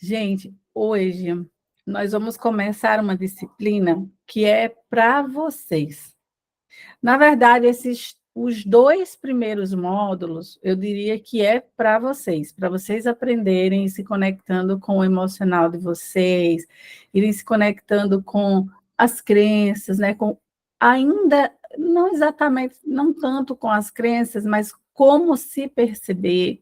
Gente, hoje nós vamos começar uma disciplina que é para vocês. Na verdade, os dois primeiros módulos, eu diria que é para vocês aprenderem e se conectando com o emocional de vocês, irem se conectando com as crenças, né? Com ainda não exatamente, não tanto com as crenças, mas como se perceber,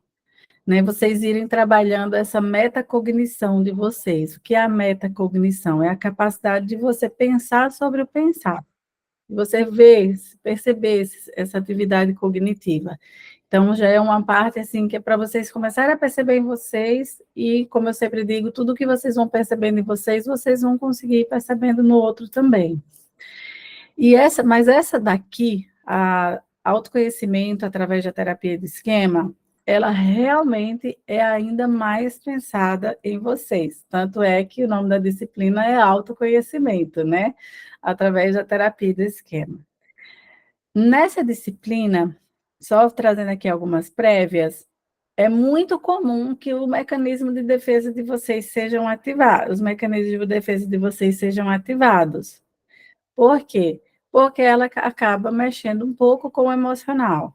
né? Vocês irem trabalhando essa metacognição de vocês. O que é a metacognição? É a capacidade de você pensar sobre o pensar. Você ver, perceber essa atividade cognitiva. Então, já é uma parte assim que é para vocês começarem a perceber em vocês e, como eu sempre digo, tudo que vocês vão percebendo em vocês, vocês vão conseguir ir percebendo no outro também. Mas essa daqui, a autoconhecimento através da terapia de esquema, ela realmente é ainda mais pensada em vocês. Tanto é que o nome da disciplina é autoconhecimento, né? Através da terapia do esquema. Nessa disciplina, só trazendo aqui algumas prévias, é muito comum que o mecanismo de defesa de vocês sejam ativados, os mecanismos de defesa de vocês sejam ativados. Por quê? Porque ela acaba mexendo um pouco com o emocional.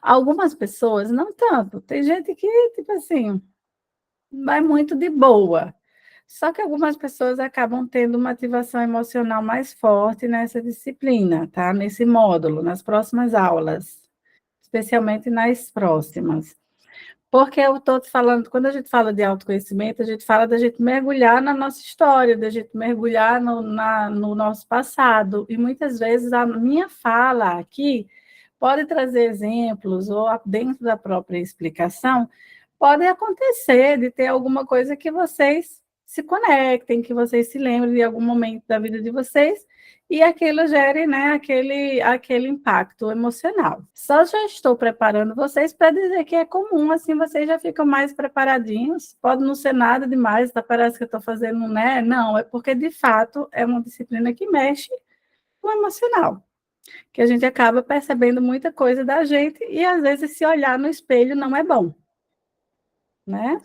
Algumas pessoas, não tanto. Tem gente que, tipo assim, vai muito de boa. Só que algumas pessoas acabam tendo uma ativação emocional mais forte nessa disciplina, tá? Nesse módulo, nas próximas aulas, especialmente nas próximas. Porque eu estou falando, quando a gente fala de autoconhecimento, a gente fala da gente mergulhar na nossa história, da gente mergulhar no nosso passado. E muitas vezes a minha fala aqui pode trazer exemplos, ou dentro da própria explicação, pode acontecer de ter alguma coisa que vocês se conectem, que vocês se lembrem de algum momento da vida de vocês, e aquilo gere, né, aquele impacto emocional. Só já estou preparando vocês para dizer que é comum, assim vocês já ficam mais preparadinhos, pode não ser nada demais, tá, parece que eu estou fazendo, né? Não, é porque, de fato, é uma disciplina que mexe com o emocional, que a gente acaba percebendo muita coisa da gente, e às vezes se olhar no espelho não é bom, né?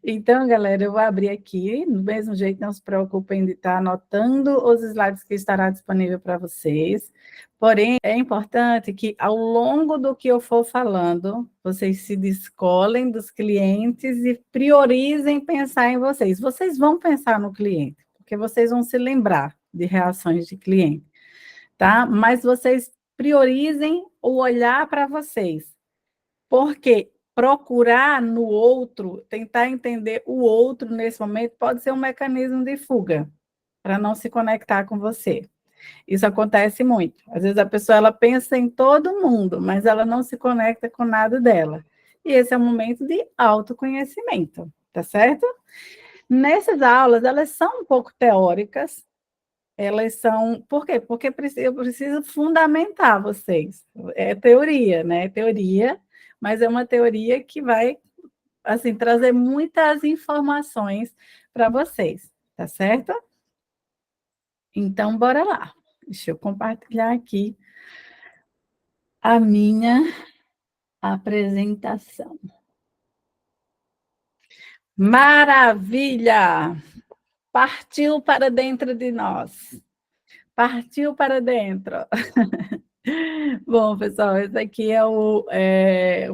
Então, galera, eu vou abrir aqui, do mesmo jeito, não se preocupem de estar anotando os slides que estará disponível para vocês. Porém, é importante que, ao longo do que eu for falando, vocês se descolem dos clientes e priorizem pensar em vocês. Vocês vão pensar no cliente, porque vocês vão se lembrar de reações de cliente, tá? Mas vocês priorizem o olhar para vocês. Porque procurar no outro, tentar entender o outro nesse momento, pode ser um mecanismo de fuga, para não se conectar com você. Isso acontece muito. Às vezes a pessoa ela pensa em todo mundo, mas ela não se conecta com nada dela. E esse é um momento de autoconhecimento, tá certo? Nessas aulas, elas são um pouco teóricas, elas são... Por quê? Porque eu preciso fundamentar vocês. É teoria, né? É teoria, mas é uma teoria que vai, assim, trazer muitas informações para vocês, tá certo? Então, bora lá. Deixa eu compartilhar aqui a minha apresentação. Maravilha! Partiu para dentro de nós. Partiu para dentro. Bom, pessoal, esse aqui é o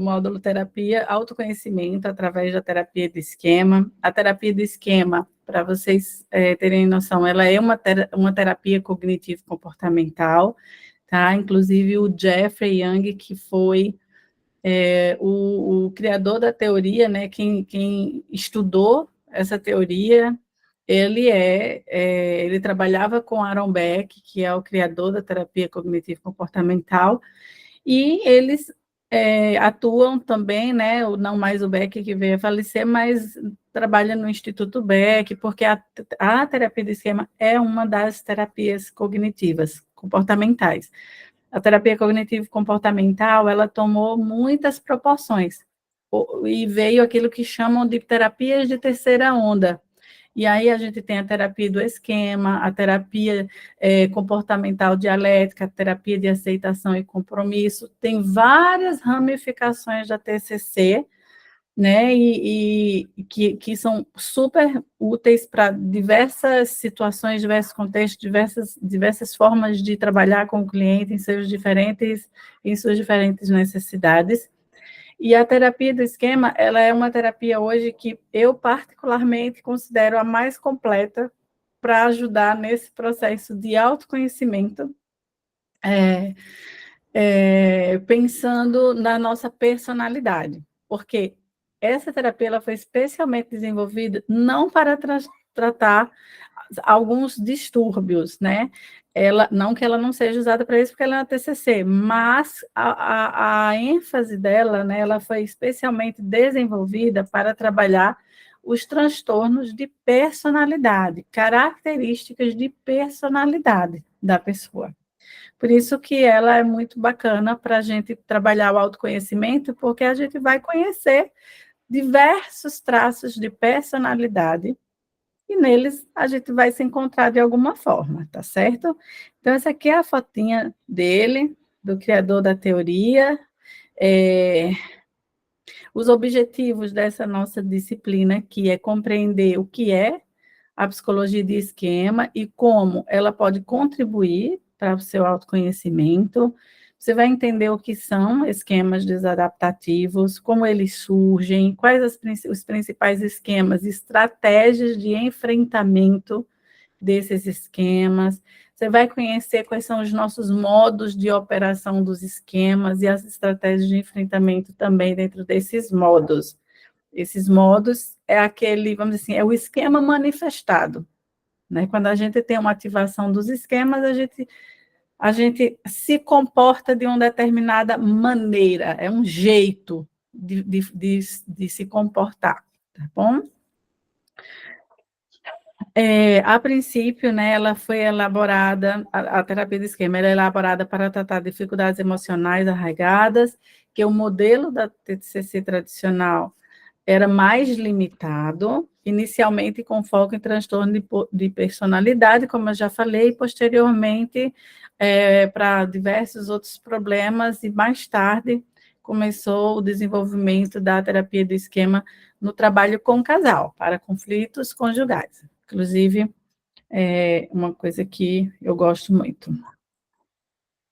módulo terapia, autoconhecimento através da terapia de esquema. A terapia de esquema, para vocês terem noção, ela é uma terapia cognitivo-comportamental, tá? Inclusive o Jeffrey Young, que foi o criador da teoria, né? Quem estudou essa teoria, ele trabalhava com Aaron Beck, que é o criador da terapia cognitivo-comportamental, e eles atuam também, né, não mais o Beck que veio a falecer, mas trabalha no Instituto Beck, porque a terapia de esquema é uma das terapias cognitivas, comportamentais. A terapia cognitivo-comportamental, ela tomou muitas proporções, e veio aquilo que chamam de terapias de terceira onda. E aí a gente tem a terapia do esquema, a terapia comportamental dialética, a terapia de aceitação e compromisso, tem várias ramificações da TCC, né? E que são super úteis para diversas situações, diversos contextos, diversas formas de trabalhar com o cliente em suas diferentes necessidades. E a terapia do esquema, ela é uma terapia hoje que eu particularmente considero a mais completa para ajudar nesse processo de autoconhecimento, pensando na nossa personalidade, porque essa terapia ela foi especialmente desenvolvida não para tratar alguns distúrbios, né? Não que ela não seja usada para isso, porque ela é uma TCC, mas a ênfase dela, né, ela foi especialmente desenvolvida para trabalhar os transtornos de personalidade, características de personalidade da pessoa. Por isso que ela é muito bacana para a gente trabalhar o autoconhecimento, porque a gente vai conhecer diversos traços de personalidade e neles a gente vai se encontrar de alguma forma, tá certo? Então, essa aqui é a fotinha dele, do criador da teoria. Os objetivos dessa nossa disciplina aqui é compreender o que é a psicologia de esquema e como ela pode contribuir para o seu autoconhecimento. Você vai entender o que são esquemas desadaptativos, como eles surgem, quais os principais esquemas, estratégias de enfrentamento desses esquemas. Você vai conhecer quais são os nossos modos de operação dos esquemas e as estratégias de enfrentamento também dentro desses modos. Esses modos é aquele, vamos dizer assim, é o esquema manifestado, né? Quando a gente tem uma ativação dos esquemas, a gente se comporta de uma determinada maneira, é um jeito de se comportar, tá bom? A princípio, né, ela foi elaborada, a terapia de esquema, ela é elaborada para tratar dificuldades emocionais arraigadas, que o modelo da TCC tradicional era mais limitado, inicialmente com foco em transtorno de personalidade, como eu já falei, e posteriormente para diversos outros problemas, e mais tarde começou o desenvolvimento da terapia do esquema no trabalho com o casal, para conflitos conjugais. Inclusive, é uma coisa que eu gosto muito.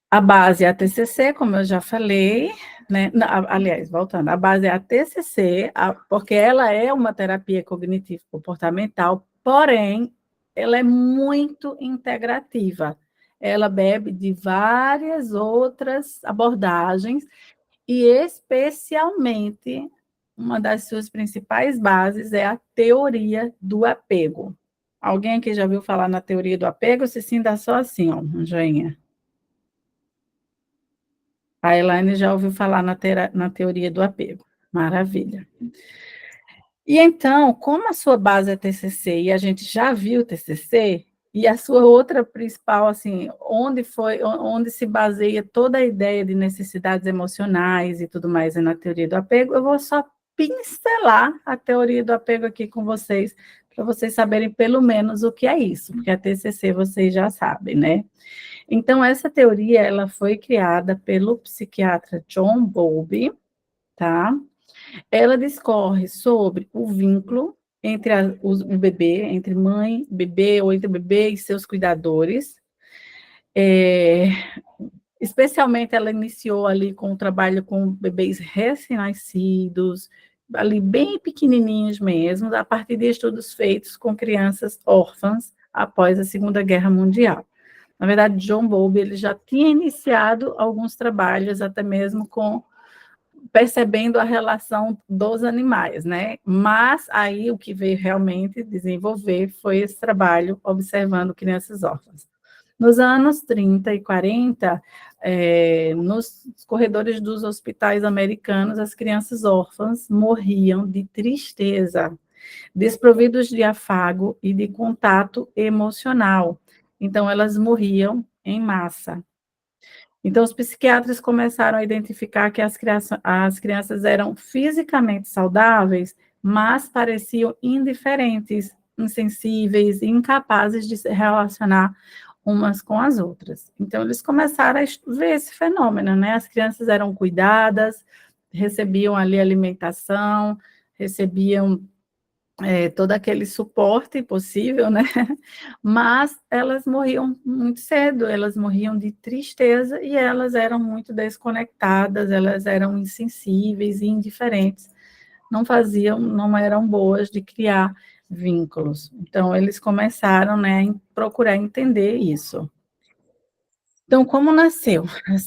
A base é a TCC, como eu já falei, né? Aliás, voltando, a base é a TCC, porque ela é uma terapia cognitivo-comportamental, porém, ela é muito integrativa. Ela bebe de várias outras abordagens e, especialmente, uma das suas principais bases é a teoria do apego. Alguém aqui já ouviu falar na teoria do apego? Se sim, dá só assim, ó, um joinha. A Elaine já ouviu falar na teoria do apego. Maravilha. E então, como a sua base é TCC e a gente já viu o TCC, e a sua outra principal, assim, onde se baseia toda a ideia de necessidades emocionais e tudo mais é na teoria do apego, eu vou só pincelar a teoria do apego aqui com vocês, para vocês saberem pelo menos o que é isso, porque a TCC vocês já sabem, né? Então, essa teoria, ela foi criada pelo psiquiatra John Bowlby, tá? Ela discorre sobre o vínculo entre o bebê, entre mãe, bebê, ou entre o bebê e seus cuidadores. Especialmente, ela iniciou ali com o trabalho com bebês recém-nascidos, ali bem pequenininhos mesmo, a partir de estudos feitos com crianças órfãs após a Segunda Guerra Mundial. Na verdade, John Bowlby ele já tinha iniciado alguns trabalhos, até mesmo percebendo a relação dos animais, né? Mas aí o que veio realmente desenvolver foi esse trabalho observando crianças órfãs. Nos anos 30 e 40, nos corredores dos hospitais americanos, as crianças órfãs morriam de tristeza, desprovidos de afago e de contato emocional. Então, elas morriam em massa. Então, os psiquiatras começaram a identificar que as crianças eram fisicamente saudáveis, mas pareciam indiferentes, insensíveis e incapazes de se relacionar umas com as outras. Então, eles começaram a ver esse fenômeno, né? As crianças eram cuidadas, recebiam ali alimentação, recebiam todo aquele suporte possível, né? Mas elas morriam muito cedo, elas morriam de tristeza e elas eram muito desconectadas, elas eram insensíveis e indiferentes, não eram boas de criar vínculos. Então, eles começaram, né, a procurar entender isso. Então, como nasceu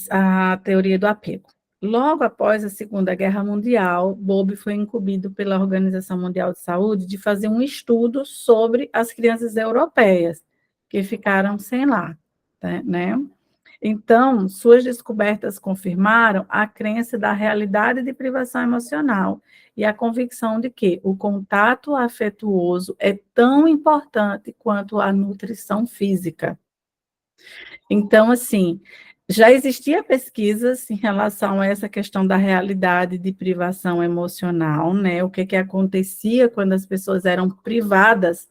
a teoria do apego? Logo após a Segunda Guerra Mundial, Bowlby foi incumbido pela Organização Mundial de Saúde de fazer um estudo sobre as crianças europeias que ficaram sem lar, né? Então, suas descobertas confirmaram a crença da realidade de privação emocional e a convicção de que o contato afetuoso é tão importante quanto a nutrição física. Então, assim, já existia pesquisas em relação a essa questão da realidade de privação emocional, né? O que acontecia quando as pessoas eram privadas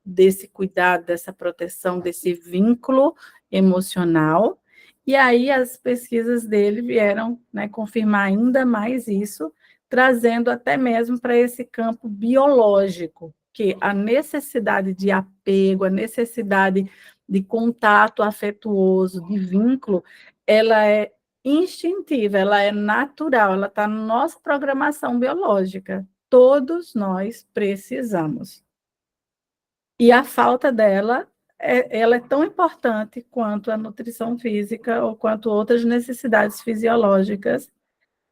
desse cuidado, dessa proteção, desse vínculo emocional. E aí as pesquisas dele vieram, né, confirmar ainda mais isso, trazendo até mesmo para esse campo biológico, que a necessidade de apego, a necessidade de contato afetuoso, de vínculo, ela é instintiva, ela é natural, ela está na nossa programação biológica. Todos nós precisamos. E a falta dela, ela é tão importante quanto a nutrição física ou quanto outras necessidades fisiológicas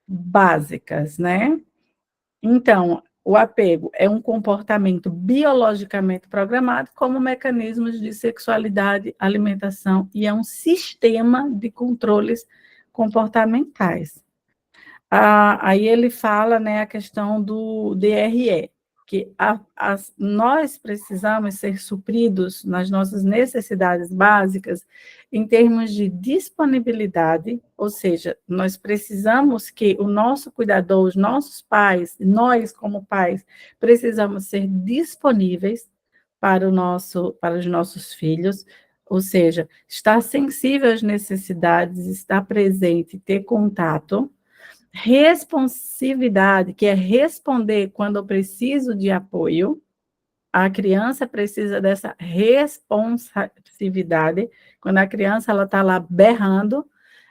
básicas, né? Então, o apego é um comportamento biologicamente programado como mecanismos de sexualidade, alimentação e é um sistema de controles comportamentais. Aí ele fala, né, a questão do DRE, que nós precisamos ser supridos nas nossas necessidades básicas em termos de disponibilidade, ou seja, nós precisamos que o nosso cuidador, os nossos pais, nós como pais, precisamos ser disponíveis para os nossos filhos, ou seja, estar sensível às necessidades, estar presente, ter contato. Responsividade, que é responder quando eu preciso de apoio. A criança precisa dessa responsividade. Quando a criança está lá berrando,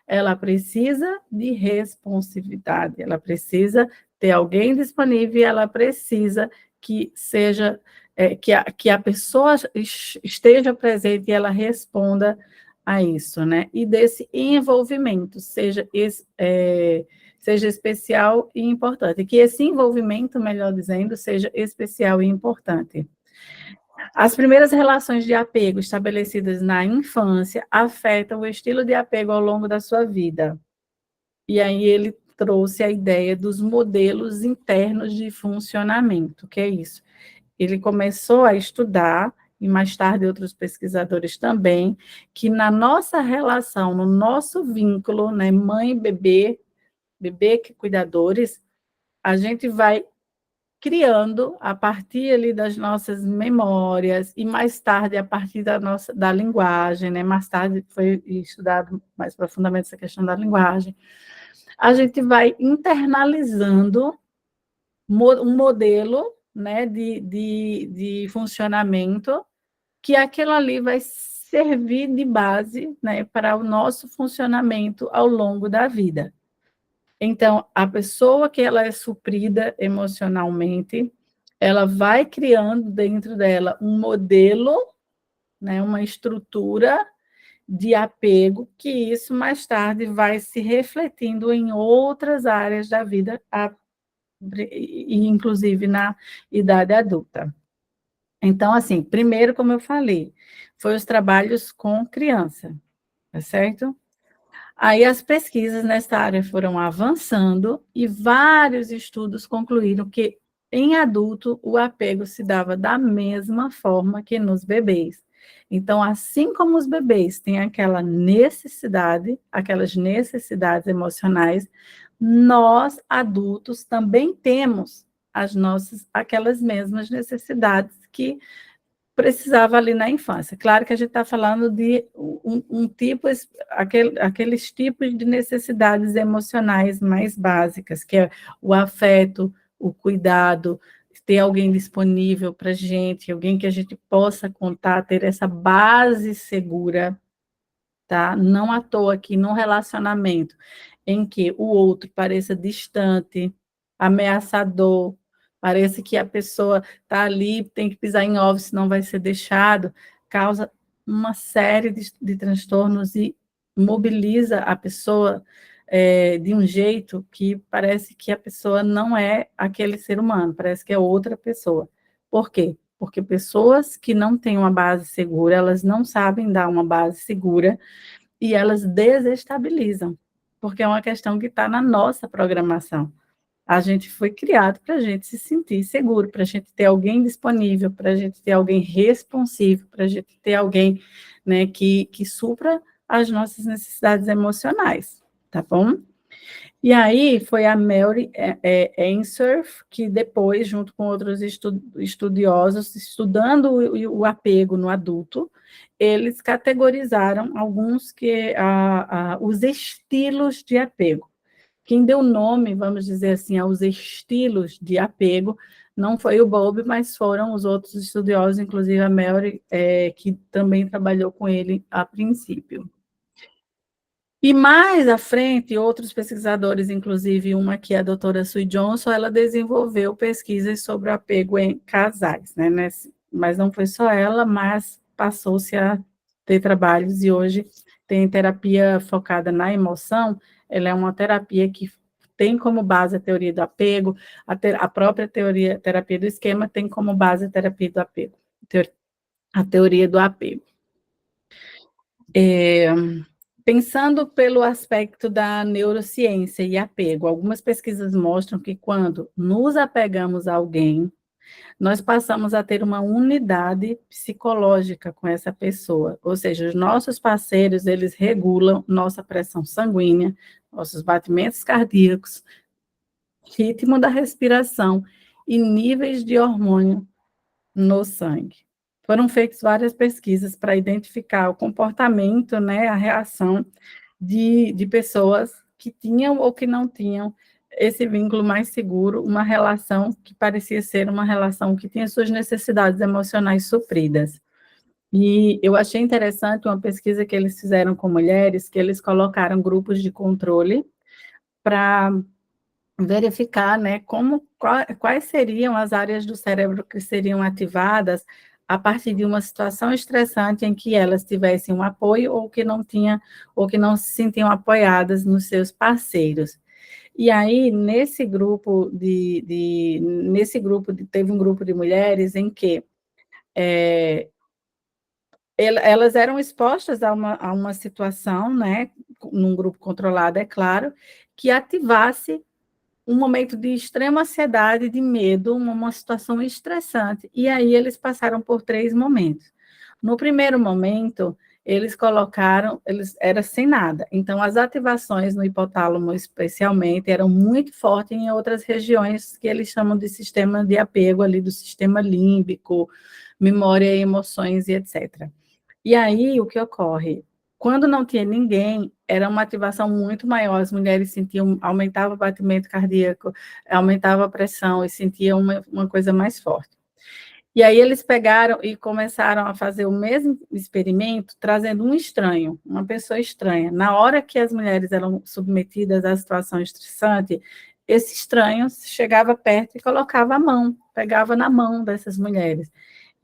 ela precisa de responsividade. Ela precisa ter alguém disponível, ela precisa que seja que a pessoa esteja presente e ela responda a isso, né? E desse envolvimento seja especial e importante, que esse envolvimento, melhor dizendo, seja especial e importante. As primeiras relações de apego estabelecidas na infância afetam o estilo de apego ao longo da sua vida. E aí ele trouxe a ideia dos modelos internos de funcionamento, que é isso. Ele começou a estudar, e mais tarde outros pesquisadores também, que na nossa relação, no nosso vínculo, né, mãe e bebê que cuidadores, a gente vai criando a partir ali das nossas memórias e mais tarde a partir da linguagem, né? Mais tarde foi estudado mais profundamente essa questão da linguagem. A gente vai internalizando um modelo, né, de funcionamento que aquilo ali vai servir de base, né, para o nosso funcionamento ao longo da vida. Então, a pessoa que ela é suprida emocionalmente, ela vai criando dentro dela um modelo, né, uma estrutura de apego, que isso mais tarde vai se refletindo em outras áreas da vida, inclusive na idade adulta. Então, assim, primeiro, como eu falei, foi os trabalhos com criança, tá certo? Aí as pesquisas nessa área foram avançando e vários estudos concluíram que em adulto o apego se dava da mesma forma que nos bebês. Então, assim como os bebês têm aquelas necessidades emocionais, nós adultos também temos aquelas mesmas necessidades que precisava ali na infância. Claro que a gente está falando de aqueles tipos de necessidades emocionais mais básicas, que é o afeto, o cuidado, ter alguém disponível para a gente, alguém que a gente possa contar, ter essa base segura, tá? Não à toa que num relacionamento em que o outro pareça distante, ameaçador, parece que a pessoa está ali, tem que pisar em ovos, senão vai ser deixado, causa uma série de transtornos e mobiliza a pessoa de um jeito que parece que a pessoa não é aquele ser humano, parece que é outra pessoa. Por quê? Porque pessoas que não têm uma base segura, elas não sabem dar uma base segura, e elas desestabilizam, porque é uma questão que está na nossa programação. A gente foi criado para a gente se sentir seguro, para a gente ter alguém disponível, para a gente ter alguém responsivo, para a gente ter alguém, né, que supra as nossas necessidades emocionais, tá bom? E aí foi a Mary Ainsworth, que depois, junto com outros estudiosos, estudando o apego no adulto, eles categorizaram alguns os estilos de apego. Quem deu nome, vamos dizer assim, aos estilos de apego, não foi o Bowlby, mas foram os outros estudiosos, inclusive a Mary, que também trabalhou com ele a princípio. E mais à frente, outros pesquisadores, inclusive uma que é a doutora Sue Johnson, ela desenvolveu pesquisas sobre o apego em casais, né? Mas não foi só ela, mas passou-se a ter trabalhos e hoje tem terapia focada na emoção. Ela é uma terapia que tem como base a teoria do apego, a própria terapia do esquema tem como base a terapia do apego, a teoria do apego. Pensando pelo aspecto da neurociência e apego, algumas pesquisas mostram que quando nos apegamos a alguém, nós passamos a ter uma unidade psicológica com essa pessoa, ou seja, os nossos parceiros, eles regulam nossa pressão sanguínea, nossos batimentos cardíacos, ritmo da respiração e níveis de hormônio no sangue. Foram feitas várias pesquisas para identificar o comportamento, né, a reação de pessoas que tinham ou que não tinham esse vínculo mais seguro, uma relação que parecia ser uma relação que tinha suas necessidades emocionais supridas. E eu achei interessante uma pesquisa que eles fizeram com mulheres, que eles colocaram grupos de controle para verificar, né, quais seriam as áreas do cérebro que seriam ativadas a partir de uma situação estressante em que elas tivessem um apoio ou que não tinha, ou que não se sentiam apoiadas nos seus parceiros. E aí, teve um grupo de mulheres em que elas eram expostas a uma situação, né, num grupo controlado, é claro, que ativasse um momento de extrema ansiedade, de medo, uma situação estressante. E aí eles passaram por 3 momentos. No primeiro momento, era sem nada. Então, as ativações no hipotálamo, especialmente, eram muito fortes em outras regiões que eles chamam de sistema de apego, ali do sistema límbico, memória, emoções e etc. E aí, o que ocorre? Quando não tinha ninguém, era uma ativação muito maior, as mulheres sentiam, aumentava o batimento cardíaco, aumentava a pressão e sentiam uma coisa mais forte. E aí eles pegaram e começaram a fazer o mesmo experimento, trazendo um estranho, uma pessoa estranha. Na hora que as mulheres eram submetidas à situação estressante, esse estranho chegava perto e colocava a mão, pegava na mão dessas mulheres.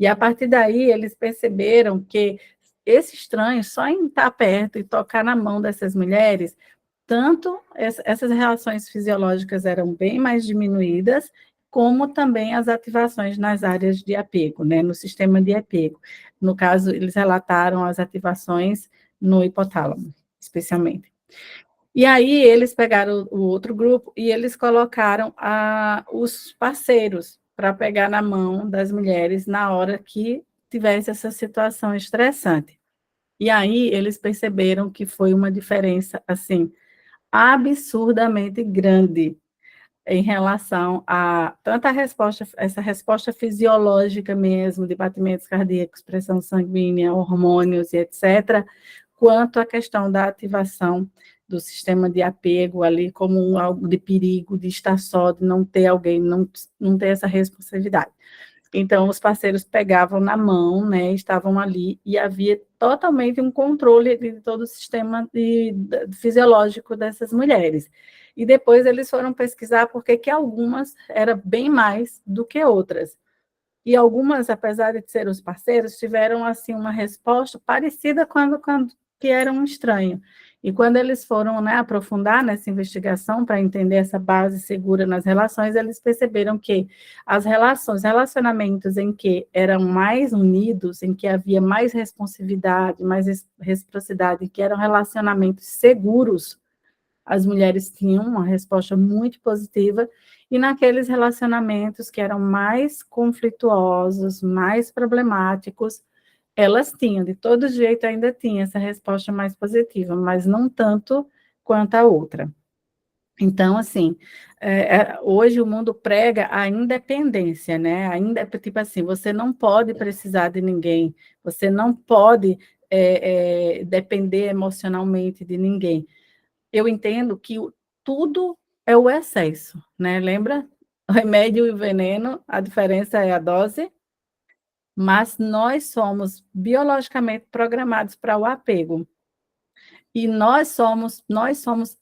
E a partir daí eles perceberam que esse estranho, só em estar perto e tocar na mão dessas mulheres, tanto essas reações fisiológicas eram bem mais diminuídas, como também as ativações nas áreas de apego, né, no sistema de apego. No caso, eles relataram as ativações no hipotálamo, especialmente. E aí eles pegaram o outro grupo e eles colocaram os parceiros para pegar na mão das mulheres na hora que tivesse essa situação estressante. E aí eles perceberam que foi uma diferença, assim, absurdamente grande em relação a tanto essa resposta fisiológica mesmo, de batimentos cardíacos, pressão sanguínea, hormônios e etc., quanto à questão da ativação do sistema de apego ali como algo de perigo, de estar só, de não ter alguém, não ter essa responsabilidade. Então, os parceiros pegavam na mão, né, estavam ali, e havia totalmente um controle de todo o sistema fisiológico dessas mulheres. E depois eles foram pesquisar por que algumas eram bem mais do que outras. E algumas, apesar de serem os parceiros, tiveram assim uma resposta parecida quando que era um estranho. E quando eles foram, né, aprofundar nessa investigação para entender essa base segura nas relações, eles perceberam que as relacionamentos em que eram mais unidos, em que havia mais responsividade, mais reciprocidade, que eram relacionamentos seguros, as mulheres tinham uma resposta muito positiva, e naqueles relacionamentos que eram mais conflituosos, mais problemáticos, elas tinham, de todo jeito ainda tinha essa resposta mais positiva, mas não tanto quanto a outra. Então, assim, hoje o mundo prega a independência, né? Ainda, tipo assim, você não pode precisar de ninguém, você não pode depender emocionalmente de ninguém. Eu entendo que tudo é o excesso, né? Lembra? O remédio e o veneno, a diferença é a dose, mas nós somos biologicamente programados para o apego. E nós somos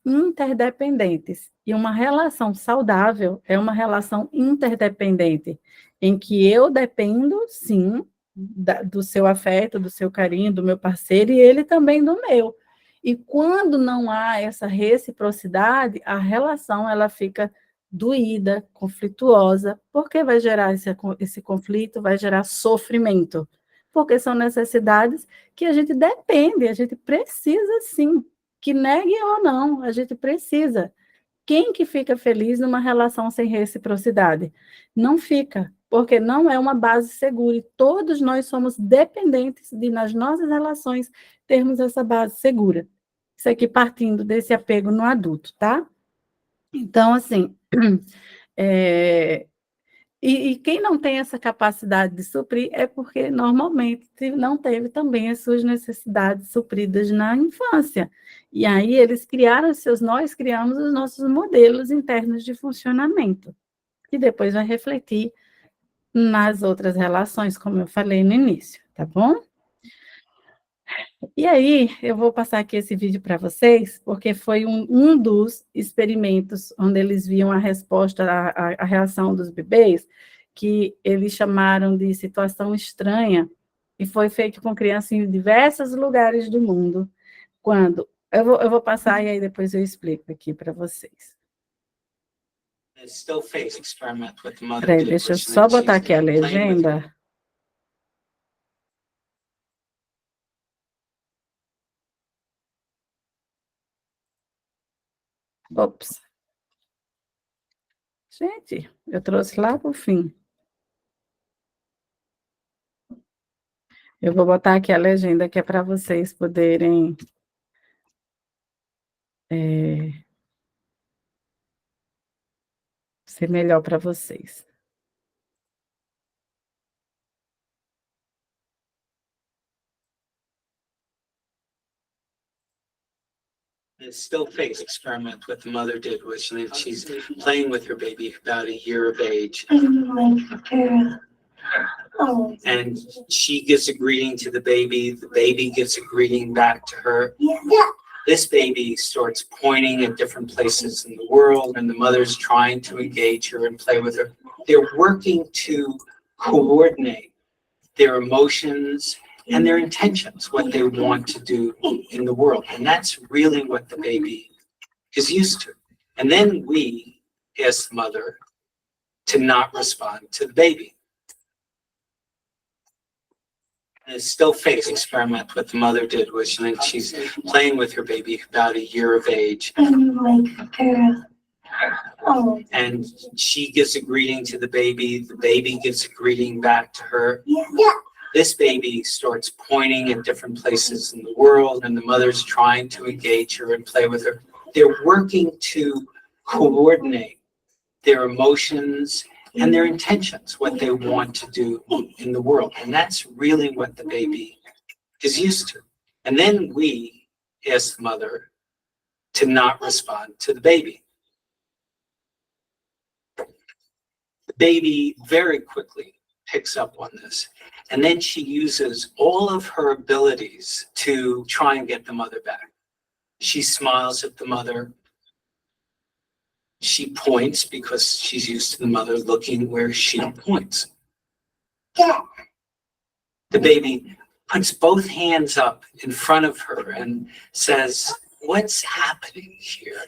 interdependentes. E uma relação saudável é uma relação interdependente, em que eu dependo, sim, do seu afeto, do seu carinho, do meu parceiro, e ele também do meu. E quando não há essa reciprocidade, a relação ela fica doída, conflituosa, porque vai gerar esse conflito, vai gerar sofrimento, porque são necessidades que a gente depende, a gente precisa sim, que negue ou não, a gente precisa. Quem que fica feliz numa relação sem reciprocidade? Não fica, porque não é uma base segura, e todos nós somos dependentes de, nas nossas relações, termos essa base segura. Isso aqui partindo desse apego no adulto, tá? Então, assim, é, e quem não tem essa capacidade de suprir é porque normalmente não teve também as suas necessidades supridas na infância. E aí nós criamos os nossos modelos internos de funcionamento, que depois vai refletir nas outras relações, como eu falei no início, tá bom? E aí, eu vou passar aqui esse vídeo para vocês, porque foi um dos experimentos onde eles viam a resposta, a reação dos bebês, que eles chamaram de situação estranha, e foi feito com crianças em diversos lugares do mundo. Quando eu vou passar e aí depois eu explico aqui para vocês. Peraí, deixa eu só botar aqui a legenda. Ops. Gente, eu trouxe lá para o fim. Eu vou botar aqui a legenda que é para vocês poderem ser melhor para vocês. A still face experiment what the mother did was she's playing with her baby about a year of age. And she gives a greeting to the baby gives a greeting back to her. This baby starts pointing at different places in the world, and the mother's trying to engage her and play with her. They're working to coordinate their emotions and their intentions, what they want to do in the world. And that's really what the baby is used to. And then we ask the mother to not respond to the baby. A still face experiment what the mother did was she's playing with her baby about a year of age. And she gives a greeting to the baby gives a greeting back to her. This baby starts pointing at different places in the world, and the mother's trying to engage her and play with her. They're working to coordinate their emotions and their intentions, what they want to do in the world. And that's really what the baby is used to. And then we ask the mother to not respond to the baby. The baby very quickly picks up on this. And then she uses all of her abilities to try and get the mother back. She smiles at the mother. She points because she's used to the mother looking where she points. The baby puts both hands up in front of her and says, "What's happening here?"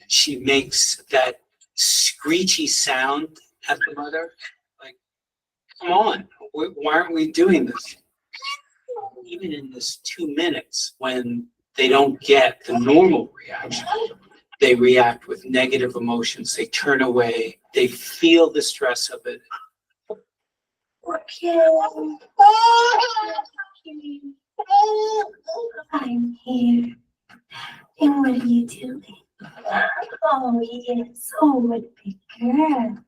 She makes that screechy sound at the mother, like, "Come on, why aren't we doing this?" Even in this 2 minutes, when they don't get the normal reaction, they react with negative emotions. They turn away. They feel the stress of it. Okay. I'm here. And what are you doing? Oh, yes. Oh, what a big girl.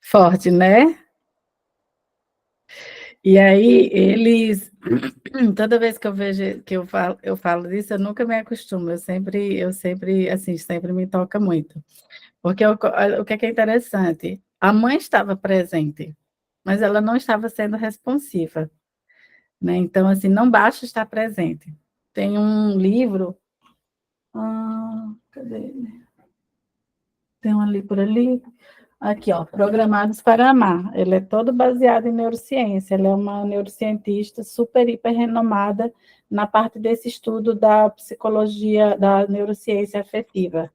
Forte, né? E aí, eles, toda vez que eu vejo, que eu falo disso, eu nunca me acostumo, eu sempre, assim, sempre me toca muito. Porque o que é interessante? A mãe estava presente, mas ela não estava sendo responsiva, né? Então, assim, não basta estar presente. Tem um livro, cadê ele? Tem um ali por ali, aqui, ó, Programados para Amar. Ele é todo baseado em neurociência. Ela é uma neurocientista super, hiper renomada na parte desse estudo da psicologia, da neurociência afetiva.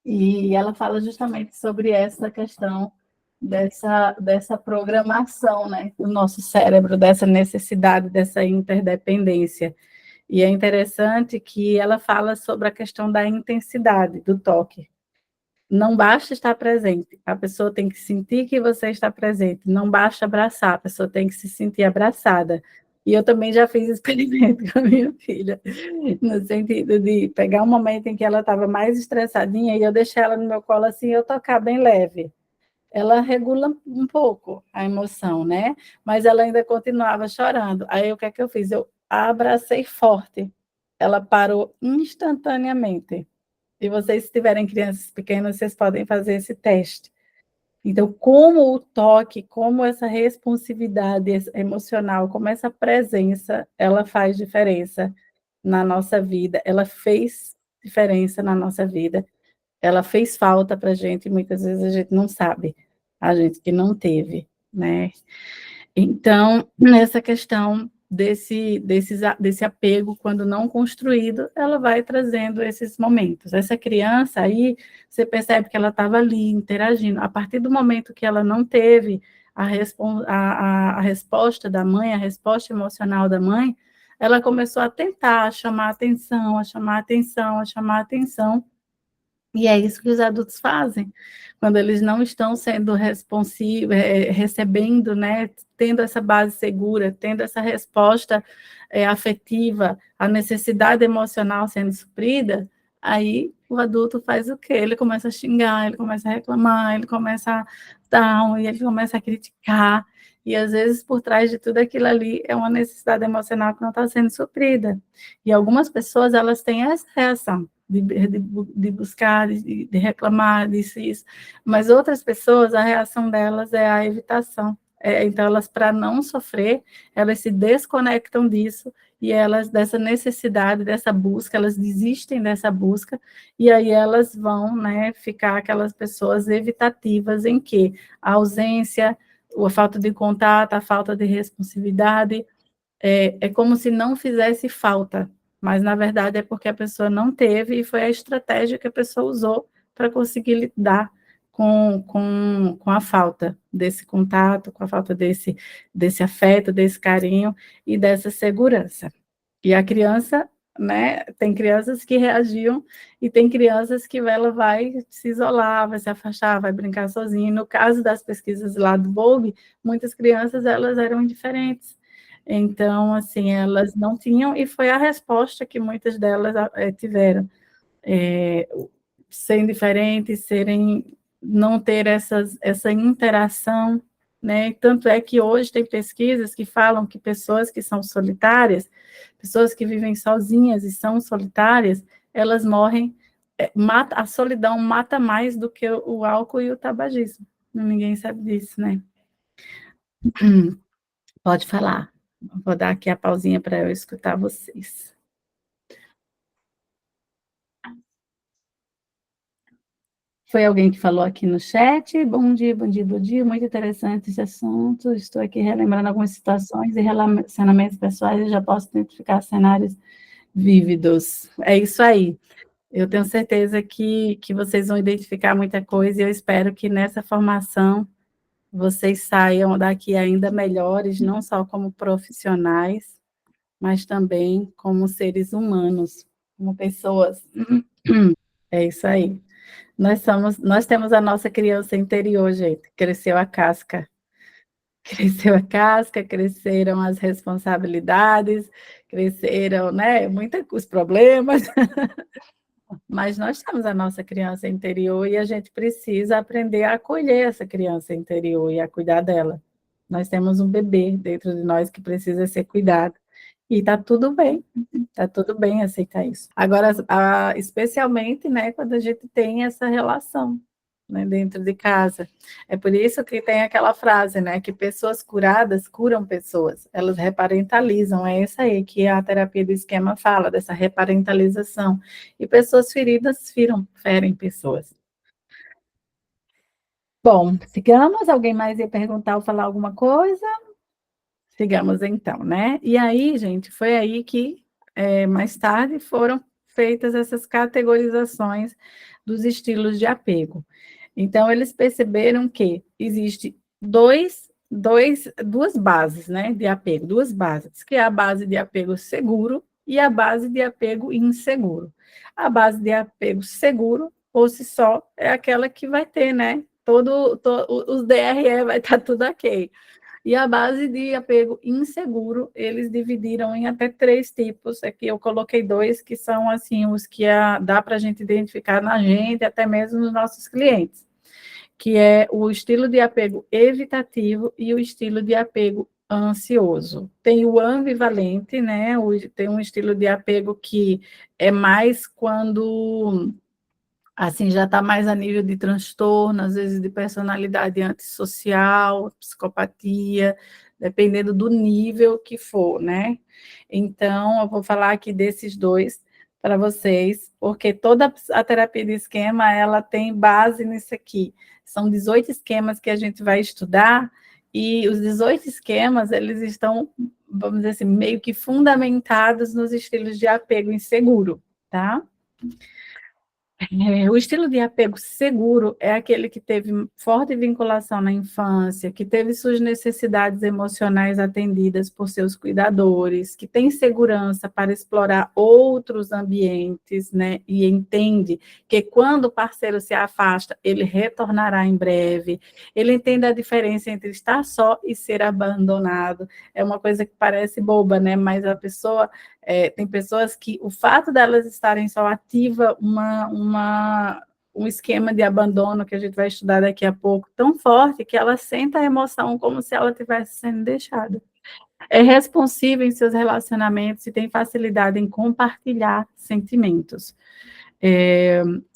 E ela fala justamente sobre essa questão dessa programação, né, do nosso cérebro, dessa necessidade, dessa interdependência. E é interessante que ela fala sobre a questão da intensidade do toque. Não basta estar presente, a pessoa tem que sentir que você está presente, não basta abraçar, a pessoa tem que se sentir abraçada. E eu também já fiz experimento com a minha filha, no sentido de pegar um momento em que ela estava mais estressadinha e eu deixei ela no meu colo assim, eu tocar bem leve. Ela regula um pouco a emoção, né? Mas ela ainda continuava chorando. Aí o que é que eu fiz? Eu abracei forte. Ela parou instantaneamente. E vocês, se tiverem crianças pequenas, vocês podem fazer esse teste. Então, como o toque, como essa responsividade emocional, como essa presença, ela faz diferença na nossa vida, ela fez diferença na nossa vida, ela fez falta para a gente, e muitas vezes a gente não sabe, a gente que não teve, né? Então, nessa questão desse apego, quando não construído, ela vai trazendo esses momentos. Essa criança aí, você percebe que ela estava ali interagindo. A partir do momento que ela não teve a resposta da mãe, a resposta emocional da mãe, ela começou a tentar chamar atenção, a chamar atenção, a chamar atenção. E é isso que os adultos fazem, quando eles não estão sendo responsivos, recebendo, né, tendo essa base segura, tendo essa resposta afetiva, a necessidade emocional sendo suprida, aí o adulto faz o quê? Ele começa a xingar, ele começa a reclamar, ele começa a down, e ele começa a criticar, e às vezes por trás de tudo aquilo ali é uma necessidade emocional que não está sendo suprida. E algumas pessoas, elas têm essa reação, de buscar, de reclamar, isso. Mas outras pessoas, a reação delas é a evitação. Então, elas, para não sofrer, elas se desconectam disso, e elas, dessa necessidade, dessa busca, elas desistem dessa busca, e aí elas vão, né, ficar aquelas pessoas evitativas em que a ausência, a falta de contato, a falta de responsividade, é como se não fizesse falta, mas na verdade é porque a pessoa não teve e foi a estratégia que a pessoa usou para conseguir lidar com a falta desse contato, com a falta desse afeto, desse carinho e dessa segurança. E a criança, né, tem crianças que reagiam e tem crianças que ela vai se isolar, vai se afastar, vai brincar sozinha. No caso das pesquisas lá do Vogue, muitas crianças, elas eram indiferentes. Então, assim, elas não tinham, e foi a resposta que muitas delas tiveram. Ser indiferentes, serem não ter essa interação, né? Tanto é que hoje tem pesquisas que falam que pessoas que são solitárias, pessoas que vivem sozinhas e são solitárias, elas morrem, a solidão mata mais do que o álcool e o tabagismo. Ninguém sabe disso, né? Pode falar. Vou dar aqui a pausinha para eu escutar vocês. Foi alguém que falou aqui no chat. Bom dia, bom dia, bom dia. Muito interessante esse assunto. Estou aqui relembrando algumas situações e relacionamentos pessoais e já posso identificar cenários vívidos. É isso aí. Eu tenho certeza que vocês vão identificar muita coisa e eu espero que nessa formação vocês saiam daqui ainda melhores, não só como profissionais, mas também como seres humanos, como pessoas. É isso aí. Nós temos a nossa criança interior, gente. Cresceu a casca. Cresceu a casca, cresceram as responsabilidades, cresceram, né, muitos problemas, mas nós temos a nossa criança interior e a gente precisa aprender a acolher essa criança interior e a cuidar dela. Nós temos um bebê dentro de nós que precisa ser cuidado. E está tudo bem aceitar isso. Agora, especialmente, né, quando a gente tem essa relação, né, dentro de casa. É por isso que tem aquela frase, né, que pessoas curadas curam pessoas, elas reparentalizam, é isso aí que a terapia do esquema fala, dessa reparentalização. E pessoas feridas ferem pessoas. Bom, sigamos. Alguém mais ia perguntar ou falar alguma coisa? Sigamos então, né? E aí, gente, foi aí que mais tarde foram feitas essas categorizações dos estilos de apego. Então, eles perceberam que existe duas bases, né, de apego, duas bases, que é a base de apego seguro e a base de apego inseguro. A base de apego seguro, por si só, é aquela que vai ter, né, os DRE vai estar tudo ok. E a base de apego inseguro, eles dividiram em até 3 tipos. Aqui eu coloquei 2, que são assim os que dá para a gente identificar na gente, até mesmo nos nossos clientes, que é o estilo de apego evitativo e o estilo de apego ansioso. Tem o ambivalente, né? Tem um estilo de apego que é mais quando assim, já está mais a nível de transtorno, às vezes de personalidade antissocial, psicopatia, dependendo do nível que for, né? Então, eu vou falar aqui desses 2 para vocês, porque toda a terapia de esquema, ela tem base nisso aqui. São 18 esquemas que a gente vai estudar, e os 18 esquemas, eles estão, vamos dizer assim, meio que fundamentados nos estilos de apego inseguro, tá? O estilo de apego seguro é aquele que teve forte vinculação na infância, que teve suas necessidades emocionais atendidas por seus cuidadores, que tem segurança para explorar outros ambientes, né? E entende que quando o parceiro se afasta, ele retornará em breve. Ele entende a diferença entre estar só e ser abandonado. É uma coisa que parece boba, né? Mas a pessoa tem pessoas que o fato delas estarem só ativa um esquema de abandono que a gente vai estudar daqui a pouco, tão forte que ela sente a emoção como se ela estivesse sendo deixada. É responsiva em seus relacionamentos e tem facilidade em compartilhar sentimentos.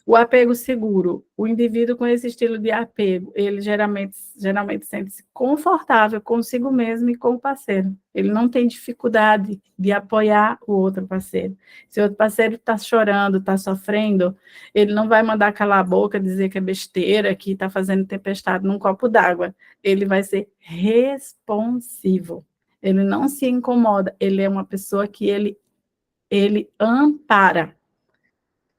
O apego seguro, o indivíduo com esse estilo de apego, ele geralmente sente-se confortável consigo mesmo e com o parceiro. Ele não tem dificuldade de apoiar o outro parceiro. Se o outro parceiro está chorando, está sofrendo, ele não vai mandar calar a boca, dizer que é besteira, que está fazendo tempestade num copo d'água. Ele vai ser responsivo. Ele não se incomoda. Ele é uma pessoa que ele ampara.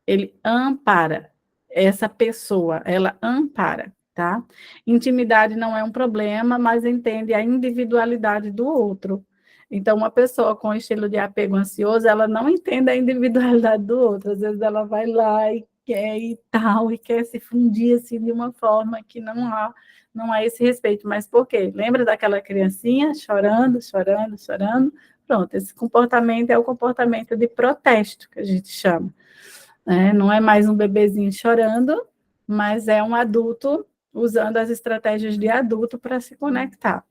Ele ampara essa pessoa, ela ampara, tá? Intimidade não é um problema, mas entende a individualidade do outro. Então, uma pessoa com estilo de apego ansioso, ela não entende a individualidade do outro. Às vezes ela vai lá e quer e tal, e quer se fundir assim de uma forma que não há esse respeito. Mas por quê? Lembra daquela criancinha chorando, chorando, chorando? Pronto, esse comportamento é o comportamento de protesto, que a gente chama. Não é mais um bebezinho chorando, mas é um adulto usando as estratégias de adulto para se conectar.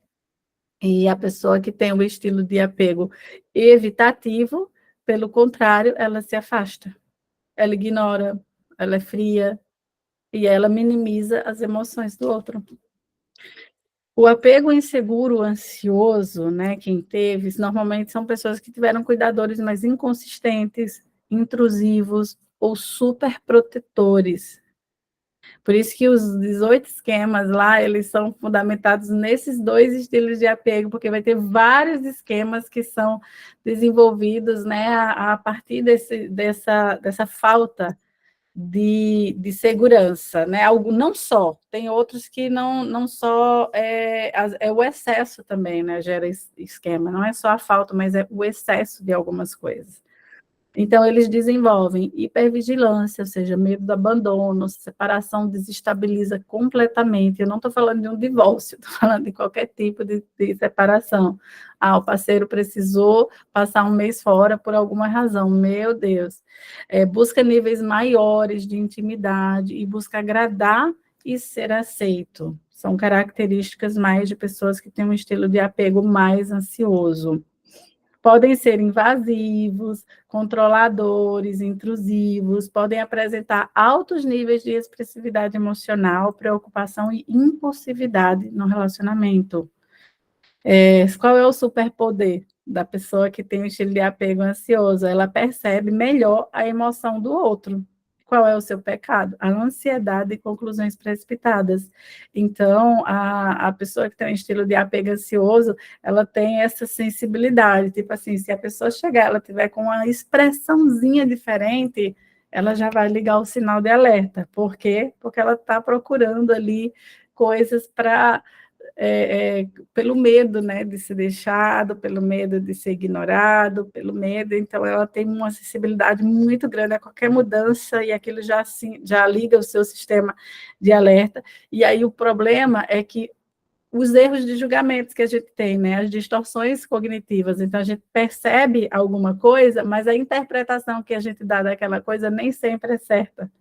E a pessoa que tem o estilo de apego evitativo, pelo contrário, ela se afasta, ela ignora, ela é fria e ela minimiza as emoções do outro. O apego inseguro, ansioso, né, quem teve, normalmente são pessoas que tiveram cuidadores mais inconsistentes, intrusivos ou superprotetores. Por isso que os 18 esquemas lá, eles são fundamentados nesses dois estilos de apego, porque vai ter vários esquemas que são desenvolvidos, né, a partir dessa falta de segurança, né? Algo não só, tem outros que não só é o excesso também, né? Gera esquema, não é só a falta, mas é o excesso de algumas coisas. Então, eles desenvolvem hipervigilância, ou seja, medo do abandono, separação desestabiliza completamente. Eu não estou falando de um divórcio, estou falando de qualquer tipo de separação. Ah, o parceiro precisou passar um mês fora por alguma razão, meu Deus. Busca níveis maiores de intimidade e busca agradar e ser aceito. São características mais de pessoas que têm um estilo de apego mais ansioso. Podem ser invasivos, controladores, intrusivos, podem apresentar altos níveis de expressividade emocional, preocupação e impulsividade no relacionamento. Qual é o superpoder da pessoa que tem um estilo de apego ansioso? Ela percebe melhor a emoção do outro. Qual é o seu pecado? A ansiedade e conclusões precipitadas. Então, a pessoa que tem um estilo de apego ansioso, ela tem essa sensibilidade. Tipo assim, se a pessoa chegar, ela tiver com uma expressãozinha diferente, ela já vai ligar o sinal de alerta. Por quê? Porque ela está procurando ali coisas para pelo medo, né, de ser deixado, pelo medo de ser ignorado, pelo medo, então ela tem uma sensibilidade muito grande a qualquer mudança e aquilo já liga o seu sistema de alerta, e aí o problema é que os erros de julgamentos que a gente tem, né, as distorções cognitivas, então a gente percebe alguma coisa, mas a interpretação que a gente dá daquela coisa nem sempre é certa.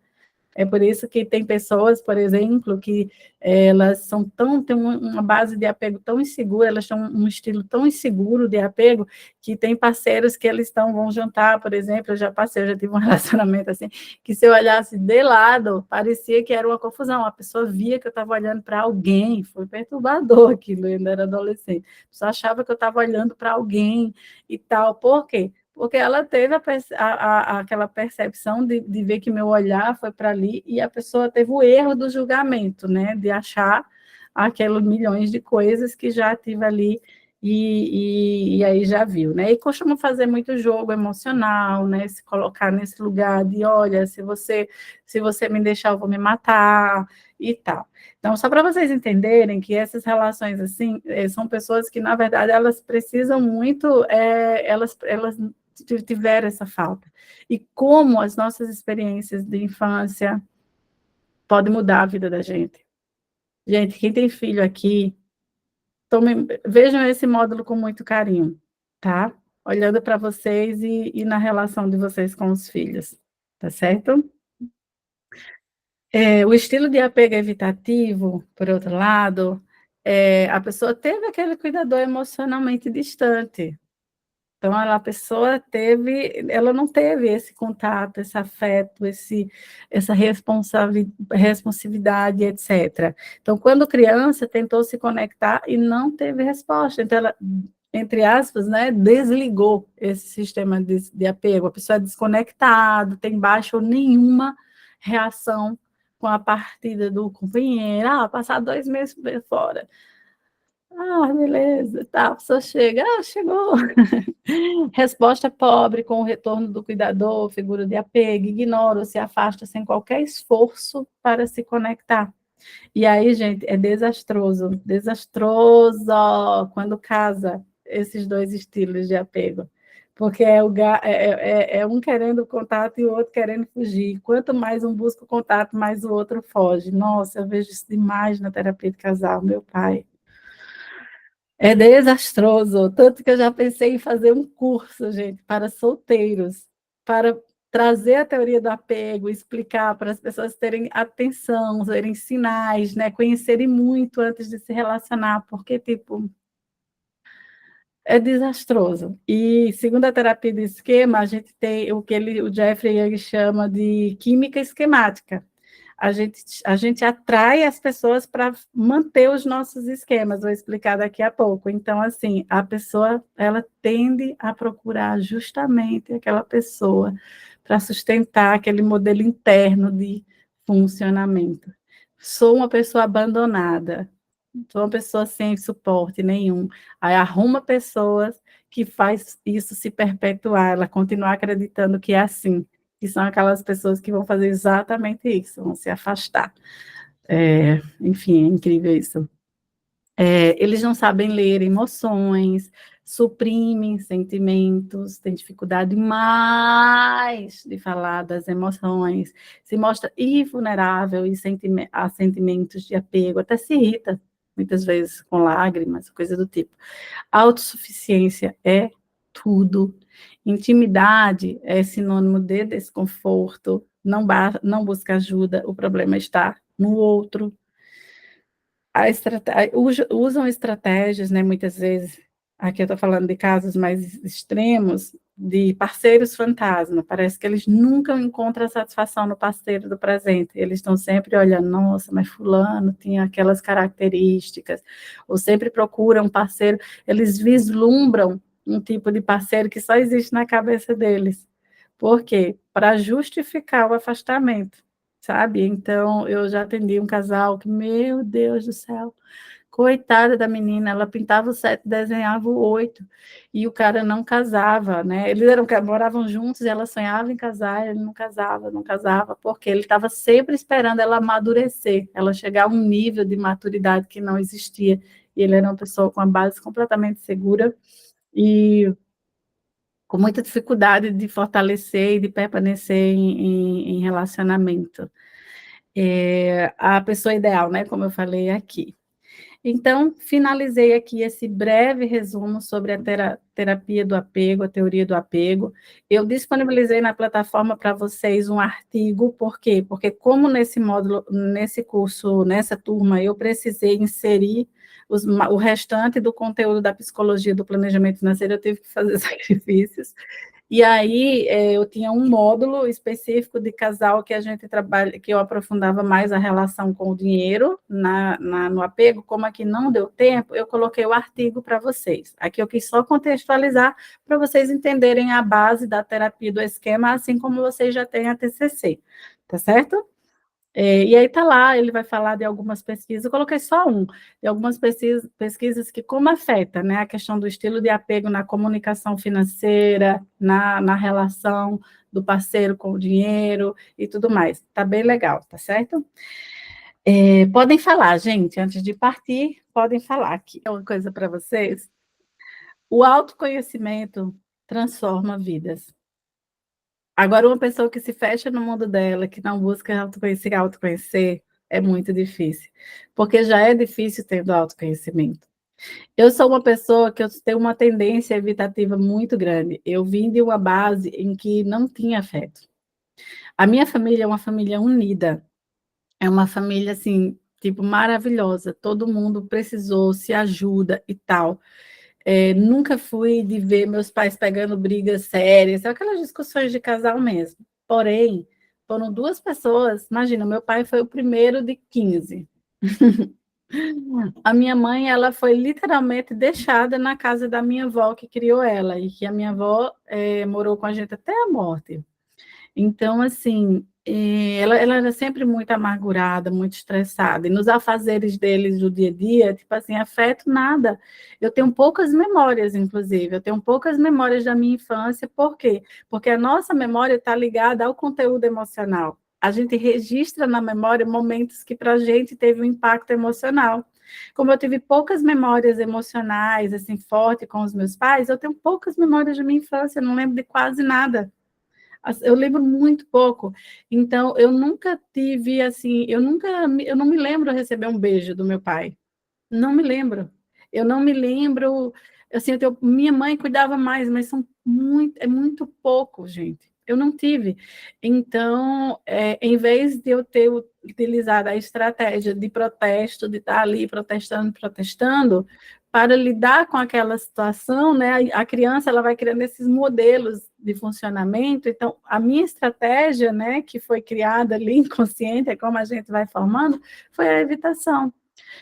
É por isso que tem pessoas, por exemplo, que elas têm uma base de apego tão insegura, elas têm um estilo tão inseguro de apego, que tem parceiros que eles vão jantar, por exemplo, eu já tive um relacionamento assim, que se eu olhasse de lado, parecia que era uma confusão, a pessoa via que eu estava olhando para alguém, foi perturbador aquilo, eu ainda era adolescente, a pessoa achava que eu estava olhando para alguém e tal, por quê? Porque ela teve aquela percepção de ver que meu olhar foi para ali e a pessoa teve o erro do julgamento, né? De achar aqueles milhões de coisas que já tive ali e aí já viu, né? E costuma fazer muito jogo emocional, né? Se colocar nesse lugar de, olha, se você me deixar, eu vou me matar e tal. Então, só para vocês entenderem que essas relações, assim, são pessoas que, na verdade, elas precisam muito, elas tiveram essa falta. E como as nossas experiências de infância podem mudar a vida da gente. Gente, quem tem filho aqui, vejam esse módulo com muito carinho, tá? Olhando para vocês e na relação de vocês com os filhos, tá certo? O estilo de apego evitativo, por outro lado, a pessoa teve aquele cuidador emocionalmente distante. Então, a pessoa ela não teve esse contato, esse afeto, essa responsividade, etc. Então, quando criança, tentou se conectar e não teve resposta. Então, ela, entre aspas, né, desligou esse sistema de apego. A pessoa é desconectada, tem baixa ou nenhuma reação com a partida do companheiro. Passar 2 meses fora. Beleza, tá, a pessoa chega, chegou. Resposta pobre com o retorno do cuidador, figura de apego, ignora ou se afasta sem qualquer esforço para se conectar. E aí, gente, é desastroso quando casa esses dois estilos de apego. Porque é um querendo contato e o outro querendo fugir. Quanto mais um busca o contato, mais o outro foge. Nossa, eu vejo isso demais na terapia de casal, meu pai. É desastroso, tanto que eu já pensei em fazer um curso, gente, para solteiros, para trazer a teoria do apego, explicar para as pessoas terem atenção, verem sinais, né? Conhecerem muito antes de se relacionar, porque, tipo, é desastroso. E, segundo a terapia de esquema, a gente tem o que o Jeffrey Young chama de química esquemática. A gente atrai as pessoas para manter os nossos esquemas, vou explicar daqui a pouco. Então, assim, a pessoa, ela tende a procurar justamente aquela pessoa para sustentar aquele modelo interno de funcionamento. Sou uma pessoa abandonada, sou uma pessoa sem suporte nenhum. Aí arruma pessoas que faz isso se perpetuar, ela continuar acreditando que é assim, que são aquelas pessoas que vão fazer exatamente isso, vão se afastar. Enfim, é incrível isso. Eles não sabem ler emoções, suprimem sentimentos, têm dificuldade demais de falar das emoções, se mostra invulnerável a sentimentos de apego, até se irrita, muitas vezes com lágrimas, coisa do tipo. Autossuficiência é tudo. Intimidade é sinônimo de desconforto, não busca ajuda, o problema está no outro. Usam estratégias, né, muitas vezes, aqui eu estou falando de casos mais extremos, de parceiros fantasma, parece que eles nunca encontram satisfação no parceiro do presente, eles estão sempre olhando, nossa, mas fulano tinha aquelas características, ou sempre procuram um parceiro, eles vislumbram um tipo de parceiro que só existe na cabeça deles. Por quê? Para justificar o afastamento, sabe? Então, eu já atendi um casal que, meu Deus do céu, coitada da menina, ela pintava o 7, desenhava o 8, e o cara não casava, né? Eles moravam juntos, e ela sonhava em casar, ele não casava, porque ele estava sempre esperando ela amadurecer, ela chegar a um nível de maturidade que não existia, e ele era uma pessoa com a base completamente segura, e com muita dificuldade de fortalecer e de permanecer em relacionamento. A pessoa ideal, né, como eu falei aqui. Então, finalizei aqui esse breve resumo sobre a terapia do apego, a teoria do apego. Eu disponibilizei na plataforma para vocês um artigo, por quê? Porque como nesse módulo, nesse curso, nessa turma, eu precisei inserir o restante do conteúdo da psicologia do planejamento financeiro, eu tive que fazer sacrifícios. E aí eu tinha um módulo específico de casal que a gente trabalha, que eu aprofundava mais a relação com o dinheiro no apego, como aqui não deu tempo, eu coloquei o artigo para vocês. Aqui eu quis só contextualizar para vocês entenderem a base da terapia do esquema, assim como vocês já têm a TCC, tá certo? E aí está lá, ele vai falar de algumas pesquisas, eu coloquei só de algumas pesquisas que como afeta, né, a questão do estilo de apego na comunicação financeira, na relação do parceiro com o dinheiro e tudo mais. Está bem legal, tá certo? Podem falar, gente, antes de partir, podem falar aqui. Uma coisa para vocês, o autoconhecimento transforma vidas. Agora, uma pessoa que se fecha no mundo dela, que não busca se autoconhecer, é muito difícil, porque já é difícil tendo autoconhecimento. Eu sou uma pessoa que eu tenho uma tendência evitativa muito grande. Eu vim de uma base em que não tinha afeto. A minha família é uma família unida, é uma família, assim, tipo, maravilhosa. Todo mundo precisou, se ajuda e tal. Nunca fui de ver meus pais pegando brigas sérias, aquelas discussões de casal mesmo. Porém, foram duas pessoas, imagina, meu pai foi o primeiro de 15. A minha mãe, ela foi literalmente deixada na casa da minha avó, que criou ela, e que a minha avó morou com a gente até a morte. Então, assim, ela era sempre muito amargurada, muito estressada. E nos afazeres deles do dia a dia, tipo assim, afeto nada. Eu tenho poucas memórias, inclusive. Eu tenho poucas memórias da minha infância. Por quê? Porque a nossa memória está ligada ao conteúdo emocional. A gente registra na memória momentos que para a gente teve um impacto emocional. Como eu tive poucas memórias emocionais, assim, forte com os meus pais, eu tenho poucas memórias da minha infância, eu não lembro de quase nada. Eu lembro muito pouco. Então, eu nunca tive, assim, eu não me lembro de receber um beijo do meu pai. Não me lembro. Eu não me lembro, assim, minha mãe cuidava mais, mas é muito pouco, gente. Eu não tive. Então, em vez de eu ter utilizado a estratégia de protesto, de estar ali protestando, para lidar com aquela situação, né, a criança ela vai criando esses modelos de funcionamento. Então, a minha estratégia, né, que foi criada ali inconsciente, é como a gente vai formando, foi a evitação.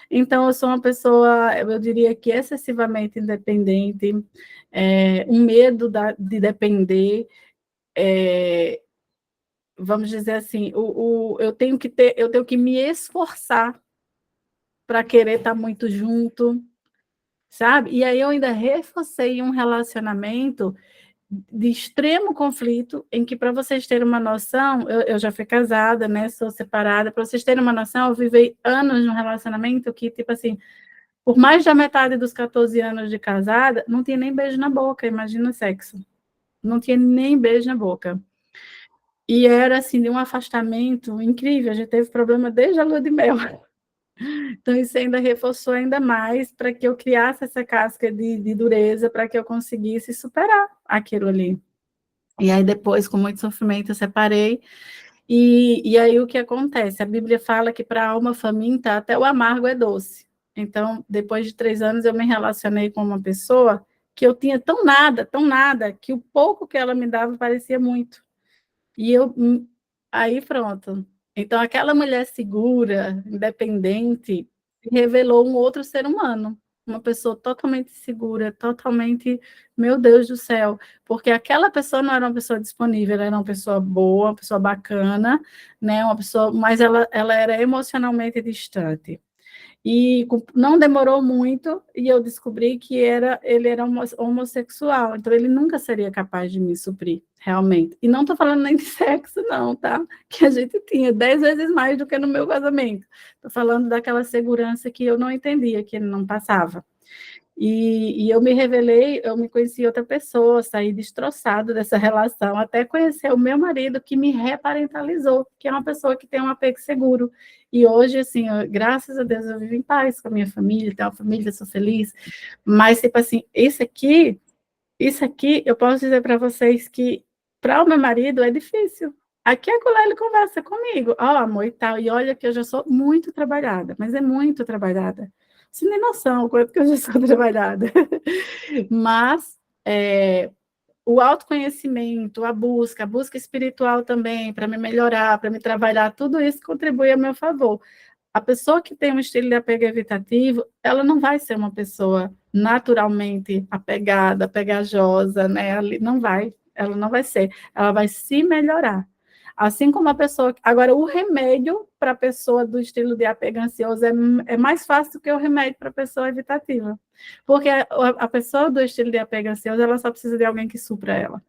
Então, eu sou uma pessoa, eu diria que excessivamente independente, um medo de depender, vamos dizer assim, eu tenho que me esforçar para querer estar muito junto, sabe? E aí eu ainda reforcei um relacionamento de extremo conflito, em que, para vocês terem uma noção, eu já fui casada, né? Sou separada, para vocês terem uma noção, eu vivi anos num relacionamento que, tipo assim, por mais da metade dos 14 anos de casada, não tinha nem beijo na boca, imagina o sexo. Não tinha nem beijo na boca. E era, assim, de um afastamento incrível, a gente teve problema desde a lua de mel. Então, isso ainda reforçou ainda mais para que eu criasse essa casca de dureza, para que eu conseguisse superar aquilo ali. E aí, depois, com muito sofrimento, eu separei. E aí, o que acontece? A Bíblia fala que para a alma faminta, até o amargo é doce. Então, depois de 3 anos, eu me relacionei com uma pessoa que eu tinha tão nada, que o pouco que ela me dava parecia muito. E aí pronto. Então, aquela mulher segura, independente, revelou um outro ser humano, uma pessoa totalmente segura, totalmente, meu Deus do céu, porque aquela pessoa não era uma pessoa disponível, ela era uma pessoa boa, uma pessoa bacana, né, uma pessoa, mas ela era emocionalmente distante. E não demorou muito e eu descobri que ele era homossexual, então ele nunca seria capaz de me suprir, realmente. E não estou falando nem de sexo, não, tá? Que a gente tinha 10 vezes mais do que no meu casamento. Estou falando daquela segurança que eu não entendia, que ele não passava. E eu me revelei, eu me conheci outra pessoa, saí destroçado dessa relação, até conhecer o meu marido, que me reparentalizou, que é uma pessoa que tem um apego seguro. E hoje, assim, graças a Deus, eu vivo em paz com a minha família, tenho uma família, sou feliz. Mas, tipo assim, isso aqui, eu posso dizer para vocês que, para o meu marido, é difícil. Aqui agora ele conversa comigo, ó, amor e tal, e olha que eu já sou muito trabalhada, mas é muito trabalhada. Você nem noção o quanto que eu já sou trabalhada. Mas o autoconhecimento, a busca espiritual também, para me melhorar, para me trabalhar, tudo isso contribui a meu favor. A pessoa que tem um estilo de apego evitativo, ela não vai ser uma pessoa naturalmente apegada, pegajosa, né? Ela não vai ser, ela vai se melhorar. Assim como a pessoa. Agora, o remédio para a pessoa do estilo de apego ansioso é mais fácil do que o remédio para a pessoa evitativa. Porque a pessoa do estilo de apego ansioso, ela só precisa de alguém que supra ela.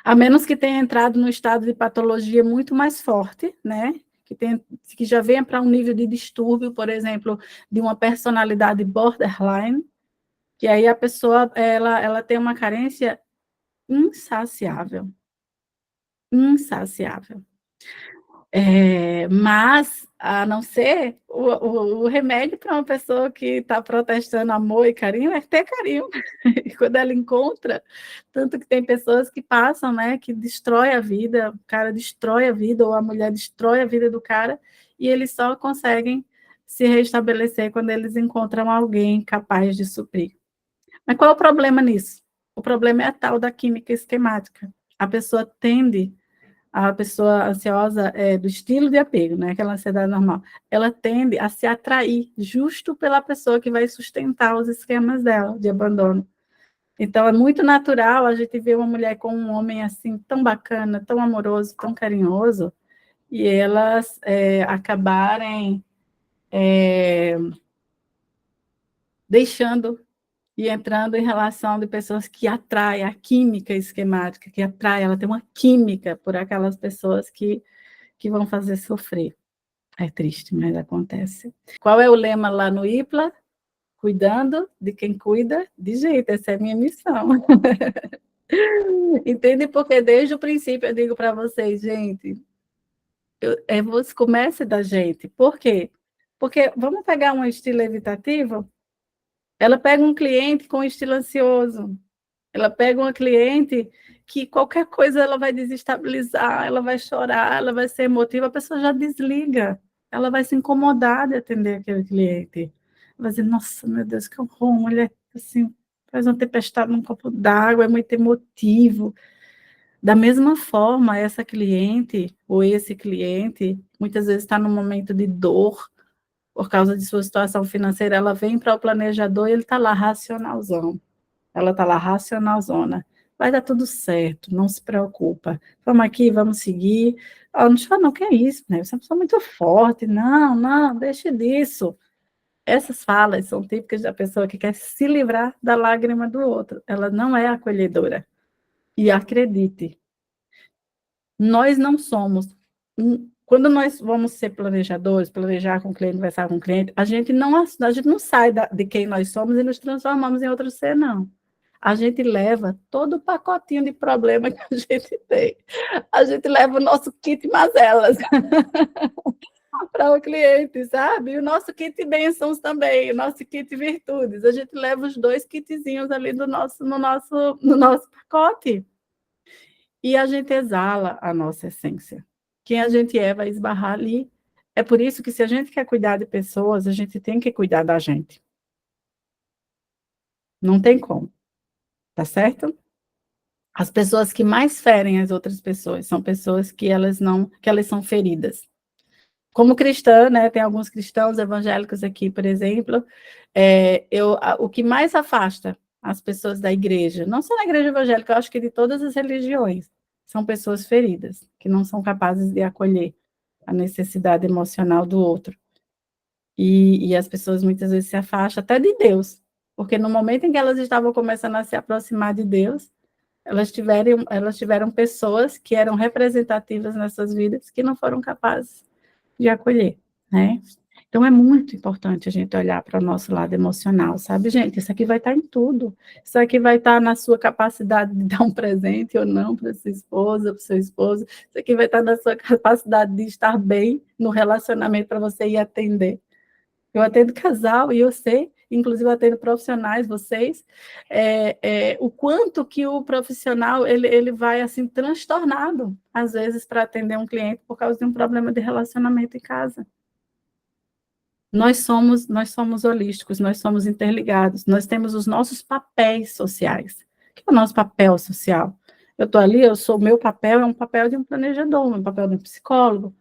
A menos que tenha entrado no estado de patologia muito mais forte, né? Que já venha para um nível de distúrbio, por exemplo, de uma personalidade borderline, que aí a pessoa ela tem uma carência insaciável. Insaciável. Mas, a não ser, o remédio para uma pessoa que está protestando amor e carinho é ter carinho. E quando ela encontra, tanto que tem pessoas que passam, né, que destrói a vida, o cara destrói a vida, ou a mulher destrói a vida do cara, e eles só conseguem se restabelecer quando eles encontram alguém capaz de suprir. Mas qual é o problema nisso? O problema é a tal da química esquemática. A pessoa ansiosa do estilo de apego, né, aquela ansiedade normal, ela tende a se atrair justo pela pessoa que vai sustentar os esquemas dela de abandono. Então, é muito natural a gente ver uma mulher com um homem assim, tão bacana, tão amoroso, tão carinhoso, e elas acabarem deixando e entrando em relação de pessoas que atraem, a química esquemática, que atrai, ela tem uma química por aquelas pessoas que vão fazer sofrer. É triste, mas acontece. Qual é o lema lá no IPLA? Cuidando de quem cuida de jeito, essa é a minha missão. Entende? Porque desde o princípio eu digo para vocês, gente, você comece da gente. Por quê? Porque vamos pegar um estilo evitativo, ela pega um cliente com estilo ansioso, ela pega uma cliente que qualquer coisa ela vai desestabilizar, ela vai chorar, ela vai ser emotiva, a pessoa já desliga. Ela vai se incomodar de atender aquele cliente. Vai dizer, nossa, meu Deus, que horror, ele é assim, faz uma tempestade num copo d'água, é muito emotivo. Da mesma forma, essa cliente ou esse cliente, muitas vezes está num momento de dor, por causa de sua situação financeira, ela vem para o planejador e ele está lá racionalzão. Ela está lá racionalzona. Vai dar tudo certo, não se preocupa. Vamos aqui, vamos seguir. Oh, não que é isso, né? Você é uma pessoa muito forte. Não, deixe disso. Essas falas são típicas da pessoa que quer se livrar da lágrima do outro. Ela não é acolhedora. E acredite, nós não somos. Quando nós vamos ser planejadores, planejar com o cliente, conversar com o cliente, a gente não sai de quem nós somos e nos transformamos em outro ser, não. A gente leva todo o pacotinho de problema que a gente tem. A gente leva o nosso kit mazelas para o cliente, sabe? E o nosso kit bênçãos também, o nosso kit virtudes. A gente leva os 2 kitzinhos ali no nosso pacote. E a gente exala a nossa essência. Quem a gente vai esbarrar ali. É por isso que, se a gente quer cuidar de pessoas, a gente tem que cuidar da gente. Não tem como. Tá certo? As pessoas que mais ferem as outras pessoas são pessoas que elas são feridas. Como cristã, né, tem alguns cristãos evangélicos aqui, por exemplo, o que mais afasta as pessoas da igreja, não só na igreja evangélica, eu acho que de todas as religiões, são pessoas feridas, que não são capazes de acolher a necessidade emocional do outro. E as pessoas muitas vezes se afastam até de Deus, porque no momento em que elas estavam começando a se aproximar de Deus, elas tiveram pessoas que eram representativas nessas vidas que não foram capazes de acolher, né? Então, é muito importante a gente olhar para o nosso lado emocional, sabe, gente? Isso aqui vai estar em tudo. Isso aqui vai estar na sua capacidade de dar um presente ou não para sua esposa, para o seu esposo. Isso aqui vai estar na sua capacidade de estar bem no relacionamento para você ir atender. Eu atendo casal e eu sei, inclusive eu atendo profissionais, vocês, o quanto que o profissional ele vai assim transtornado, às vezes, para atender um cliente por causa de um problema de relacionamento em casa. Nós somos holísticos, nós somos interligados, nós temos os nossos papéis sociais. O que é o nosso papel social? Eu estou ali, o meu papel é um papel de um planejador, um papel de um psicólogo,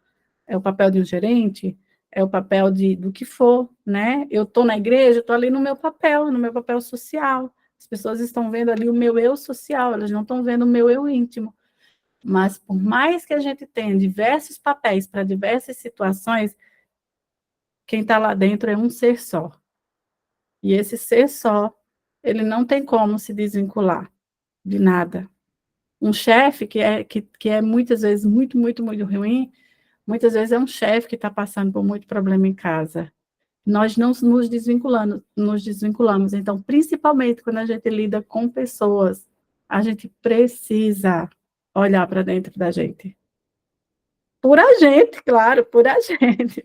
é o papel de um gerente, é o papel do que for, né? Eu estou na igreja, estou ali no meu papel social. As pessoas estão vendo ali o meu eu social, elas não estão vendo o meu eu íntimo. Mas, por mais que a gente tenha diversos papéis para diversas situações, quem está lá dentro é um ser só. E esse ser só, ele não tem como se desvincular de nada. Um chefe que é muitas vezes muito, muito, muito ruim, muitas vezes é um chefe que está passando por muito problema em casa. Nós não nos desvinculamos. Então, principalmente quando a gente lida com pessoas, a gente precisa olhar para dentro da gente. Por a gente, claro, por a gente.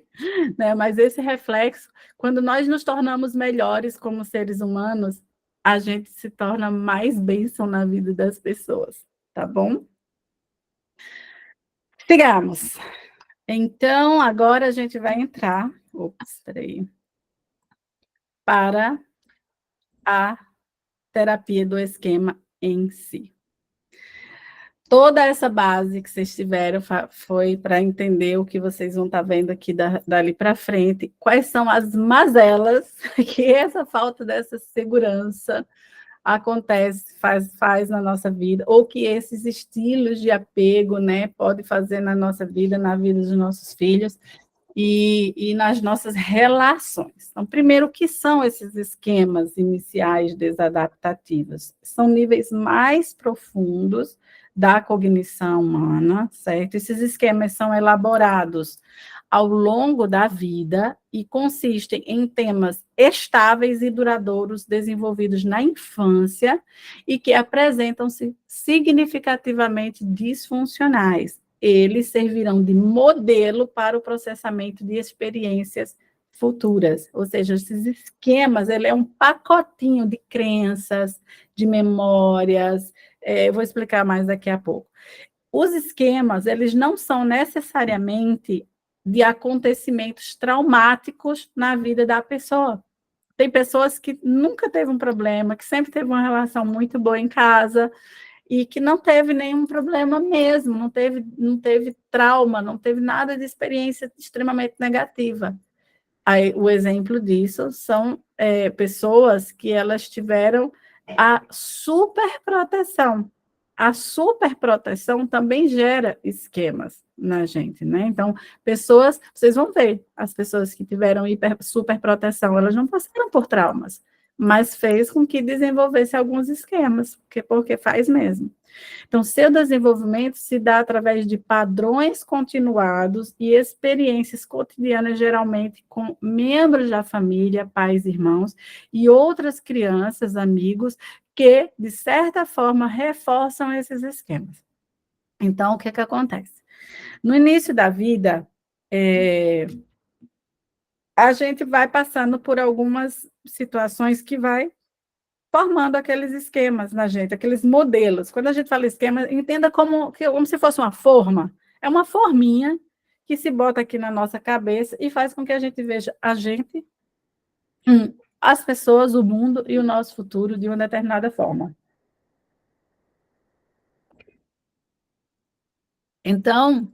Né? Mas esse reflexo, quando nós nos tornamos melhores como seres humanos, a gente se torna mais bênção na vida das pessoas, tá bom? Sigamos. Então, agora a gente vai entrar, para a terapia do esquema em si. Toda essa base que vocês tiveram foi para entender o que vocês vão estar vendo aqui dali para frente, quais são as mazelas que essa falta dessa segurança faz na nossa vida, ou que esses estilos de apego, né, pode fazer na nossa vida, na vida dos nossos filhos, e nas nossas relações. Então, primeiro, o que são esses esquemas iniciais desadaptativos? São níveis mais profundos da cognição humana, certo? Esses esquemas são elaborados ao longo da vida e consistem em temas estáveis e duradouros desenvolvidos na infância e que apresentam-se significativamente disfuncionais. Eles servirão de modelo para o processamento de experiências futuras, ou seja, esses esquemas, ele é um pacotinho de crenças, de memórias, Eu vou explicar mais daqui a pouco. Os esquemas, eles não são necessariamente de acontecimentos traumáticos na vida da pessoa. Tem pessoas que nunca teve um problema, que sempre teve uma relação muito boa em casa e que não teve nenhum problema mesmo, não teve trauma, não teve nada de experiência extremamente negativa. Aí, o exemplo disso são pessoas que elas tiveram a superproteção. A superproteção também gera esquemas na gente, né? Então, vocês vão ver, as pessoas que tiveram superproteção, elas não passaram por traumas, mas fez com que desenvolvesse alguns esquemas, porque faz mesmo. Então, seu desenvolvimento se dá através de padrões continuados e experiências cotidianas, geralmente com membros da família, pais, irmãos e outras crianças, amigos, que, de certa forma, reforçam esses esquemas. Então, o que acontece? No início da vida, a gente vai passando por algumas situações que vai formando aqueles esquemas na gente, aqueles modelos. Quando a gente fala esquema, entenda como se fosse uma forma. É uma forminha que se bota aqui na nossa cabeça e faz com que a gente veja a gente, as pessoas, o mundo e o nosso futuro de uma determinada forma. Então,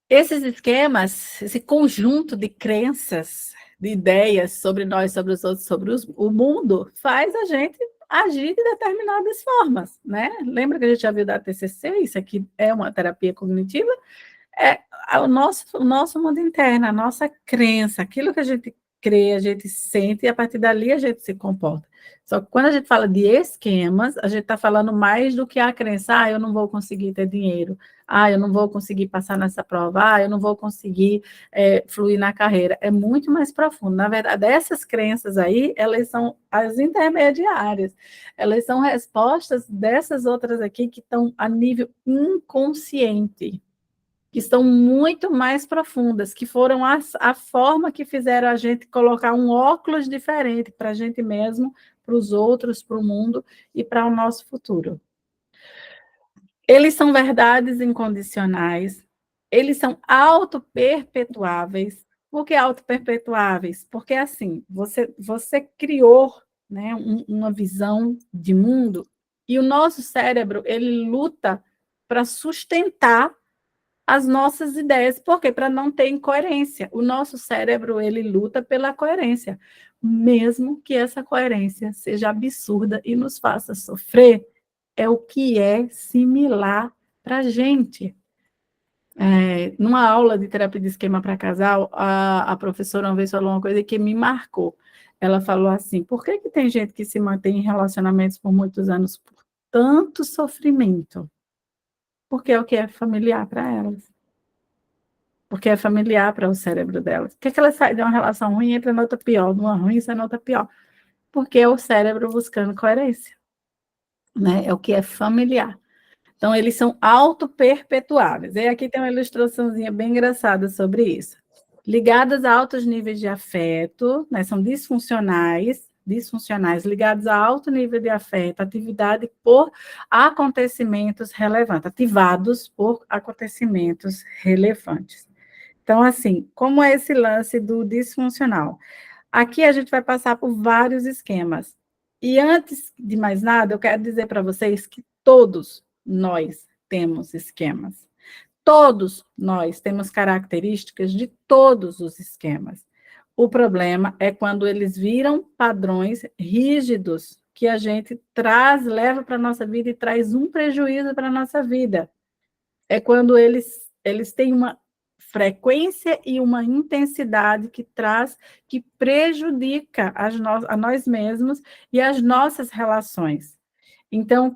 esses esquemas, esse conjunto de crenças, de ideias sobre nós, sobre os outros, sobre o mundo, faz a gente agir de determinadas formas, né? Lembra que a gente já viu da TCC? Isso aqui é uma terapia cognitiva? É o nosso mundo interno, a nossa crença, aquilo que a gente crê, a gente sente, e a partir dali a gente se comporta. Só que quando a gente fala de esquemas, a gente está falando mais do que a crença, eu não vou conseguir ter dinheiro, eu não vou conseguir passar nessa prova, eu não vou conseguir fluir na carreira. É muito mais profundo. Na verdade, essas crenças aí, elas são as intermediárias. Elas são respostas dessas outras aqui que estão a nível inconsciente, que estão muito mais profundas, que foram a forma que fizeram a gente colocar um óculos diferente para a gente mesmo, para os outros, para o mundo e para o nosso futuro. Eles são verdades incondicionais, eles são autoperpetuáveis. Por que autoperpetuáveis? Porque, assim, você criou, né, uma visão de mundo e o nosso cérebro, ele luta para sustentar as nossas ideias. Por quê? Para não ter incoerência. O nosso cérebro, ele luta pela coerência, mesmo que essa coerência seja absurda e nos faça sofrer, é o que é similar para a gente. Numa aula de terapia de esquema para casal, a professora uma vez falou uma coisa que me marcou. Ela falou assim, por que tem gente que se mantém em relacionamentos por muitos anos por tanto sofrimento? Porque é o que é familiar para elas. Porque é familiar para o cérebro delas. Por que ela sai de uma relação ruim e entra na outra pior, de uma ruim e sai na outra pior? Porque é o cérebro buscando coerência, né? É o que é familiar. Então, eles são autoperpetuáveis. E aqui tem uma ilustraçãozinha bem engraçada sobre isso. Ligadas a altos níveis de afeto, né? São disfuncionais, ligados a alto nível de afeto, atividade por acontecimentos relevantes, ativados por acontecimentos relevantes. Então, assim, como é esse lance do disfuncional? Aqui a gente vai passar por vários esquemas. E antes de mais nada, eu quero dizer para vocês que todos nós temos esquemas. Todos nós temos características de todos os esquemas. O problema é quando eles viram padrões rígidos que a gente leva para a nossa vida e traz um prejuízo para a nossa vida. É quando eles têm uma frequência e uma intensidade que prejudica a nós mesmos e as nossas relações. Então,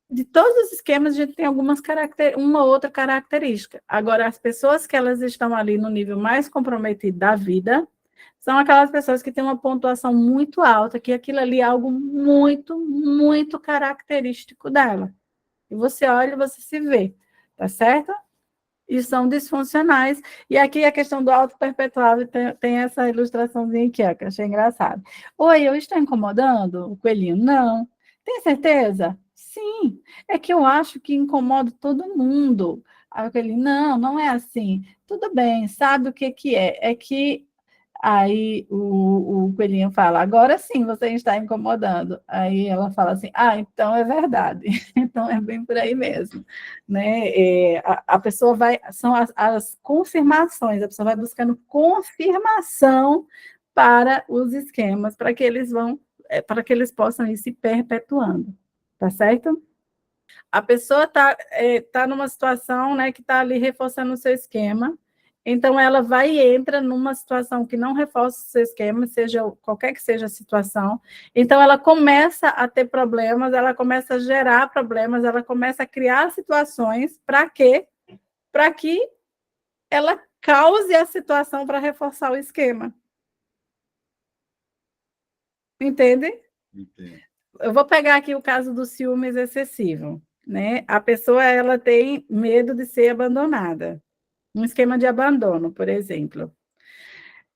de todos os esquemas, a gente tem uma outra característica. Agora, as pessoas que elas estão ali no nível mais comprometido da vida são aquelas pessoas que têm uma pontuação muito alta, que aquilo ali é algo muito, muito característico dela. E você olha e você se vê, tá certo? E são disfuncionais. E aqui a questão do auto-perpetuável tem essa ilustraçãozinha aqui, ó, que eu achei engraçado. Oi, eu estou incomodando o coelhinho? Não. Tem certeza? Sim. É que eu acho que incomoda todo mundo. Aí ele, não, não é assim. Tudo bem, sabe o que que é? É que aí o coelhinho fala, agora sim você está incomodando. Aí ela fala assim, ah, então é verdade. Então é bem por aí mesmo. Né? A pessoa vai, são as confirmações, a pessoa vai buscando confirmação para os esquemas, para que eles vão, para que eles possam ir se perpetuando. Tá certo? A pessoa tá numa situação, né, que está ali reforçando o seu esquema, então ela vai e entra numa situação que não reforça o seu esquema, seja qualquer que seja a situação, então ela começa a ter problemas, ela começa a gerar problemas, ela começa a criar situações, para quê? Para que ela cause a situação para reforçar o esquema. Entende? Entendo. Eu vou pegar aqui o caso do ciúmes excessivo, né? A pessoa, ela tem medo de ser abandonada. Um esquema de abandono, por exemplo.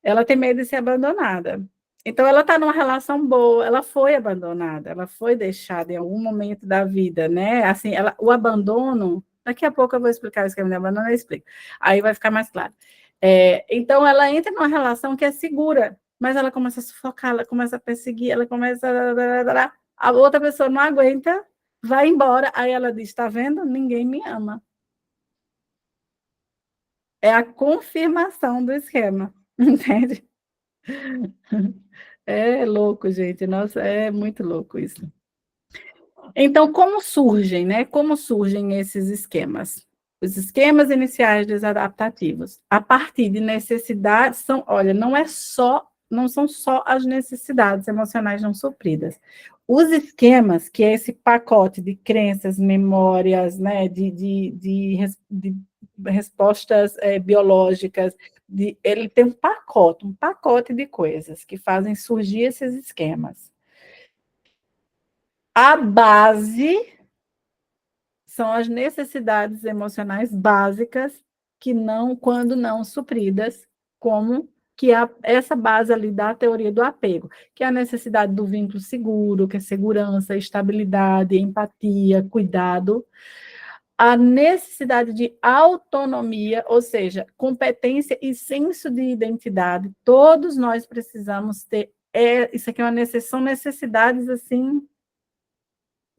Ela tem medo de ser abandonada. Então, ela está numa relação boa, ela foi abandonada, ela foi deixada em algum momento da vida, né? Assim, o abandono, daqui a pouco eu vou explicar o esquema de abandono, eu explico. Aí vai ficar mais claro. Então, ela entra numa relação que é segura, mas ela começa a sufocar, ela começa a perseguir, ela começa a outra pessoa não aguenta, vai embora, aí ela diz, está vendo? Ninguém me ama. É a confirmação do esquema, entende? É louco, gente. Nossa, é muito louco isso. Então, como surgem, né? Como surgem esses esquemas? Os esquemas iniciais desadaptativos, a partir de necessidades, olha, não são só as necessidades emocionais não supridas. Os esquemas, que é esse pacote de crenças, memórias, né, de respostas biológicas, ele tem um pacote de coisas que fazem surgir esses esquemas. A base são as necessidades emocionais básicas que não, quando não supridas, como que essa base ali da teoria do apego, que é a necessidade do vínculo seguro, que é segurança, estabilidade, empatia, cuidado, a necessidade de autonomia, ou seja, competência e senso de identidade. Todos nós precisamos ter. Isso aqui são necessidades assim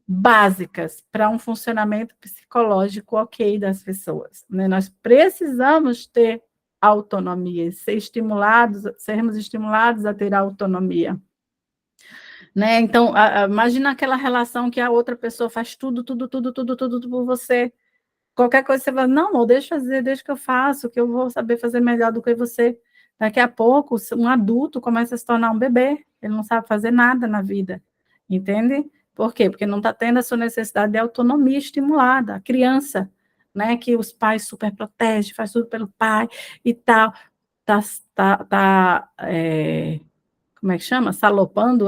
básicas para um funcionamento psicológico ok das pessoas. Né? Nós precisamos ter autonomia, sermos estimulados a ter autonomia. Né? Então, imagina aquela relação que a outra pessoa faz tudo por você. Qualquer coisa você vai, não, amor, deixa eu fazer, deixa que eu faço, que eu vou saber fazer melhor do que você. Daqui a pouco, um adulto começa a se tornar um bebê, ele não sabe fazer nada na vida, entende? Por quê? Porque não está tendo a sua necessidade de autonomia estimulada. A criança, né, que os pais super protegem, faz tudo pelo pai e tal, como é que chama? Salopando,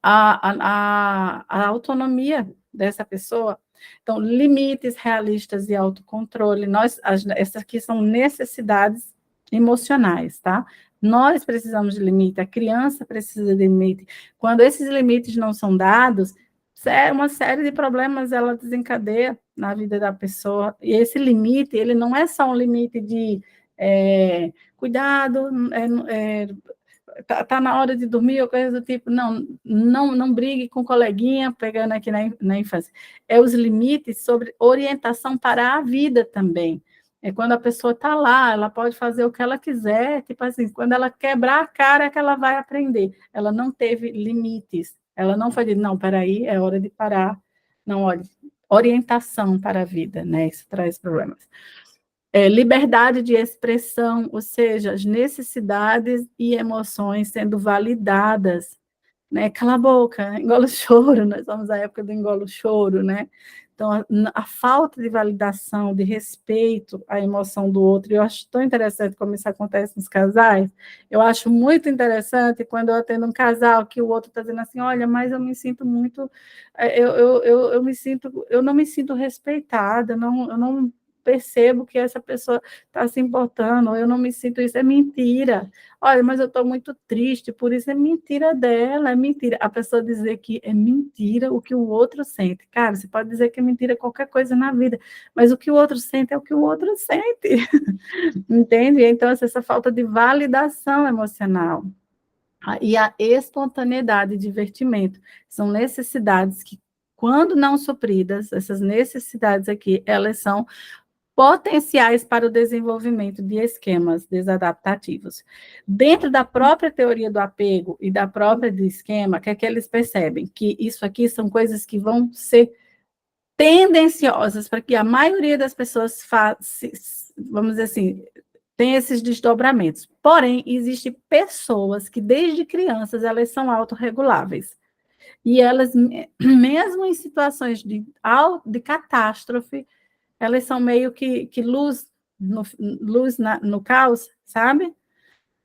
a autonomia dessa pessoa. Então, limites realistas e autocontrole. Essas aqui são necessidades emocionais, tá? Nós precisamos de limite, a criança precisa de limite. Quando esses limites não são dados, uma série de problemas ela desencadeia na vida da pessoa. E esse limite, ele não é só um limite de cuidado, tá na hora de dormir ou coisa do tipo, não brigue com o coleguinha, pegando aqui na infância. É os limites sobre orientação para a vida também. É quando a pessoa está lá, ela pode fazer o que ela quiser, tipo assim, quando ela quebrar a cara é que ela vai aprender. Ela não teve limites. Ela não foi dizer, não, peraí, é hora de parar. Não, olha, orientação para a vida, né? Isso traz problemas. Liberdade de expressão, ou seja, as necessidades e emoções sendo validadas, né? Cala a boca, engola o choro, nós somos a época do engola o choro, né? Então, a falta de validação, de respeito à emoção do outro, eu acho tão interessante como isso acontece nos casais, eu acho muito interessante quando eu atendo um casal que o outro está dizendo assim, olha, mas eu me sinto muito, eu não me sinto respeitada, eu não percebo que essa pessoa está se importando, ou eu não me sinto isso, é mentira. Olha, mas eu estou muito triste, por isso é mentira dela, é mentira. A pessoa dizer que é mentira o que o outro sente. Cara, você pode dizer que é mentira qualquer coisa na vida, mas o que o outro sente é o que o outro sente. Entende? Então, essa falta de validação emocional. E a espontaneidade e divertimento são necessidades que, quando não supridas, essas necessidades aqui, elas são potenciais para o desenvolvimento de esquemas desadaptativos. Dentro da própria teoria do apego e da própria do esquema, o que é que eles percebem? Que isso aqui são coisas que vão ser tendenciosas para que a maioria das pessoas vamos dizer assim, tem esses desdobramentos. Porém, existem pessoas que, desde crianças, elas são autorreguláveis. E elas, mesmo em situações de catástrofe, elas são meio que luz no caos, sabe?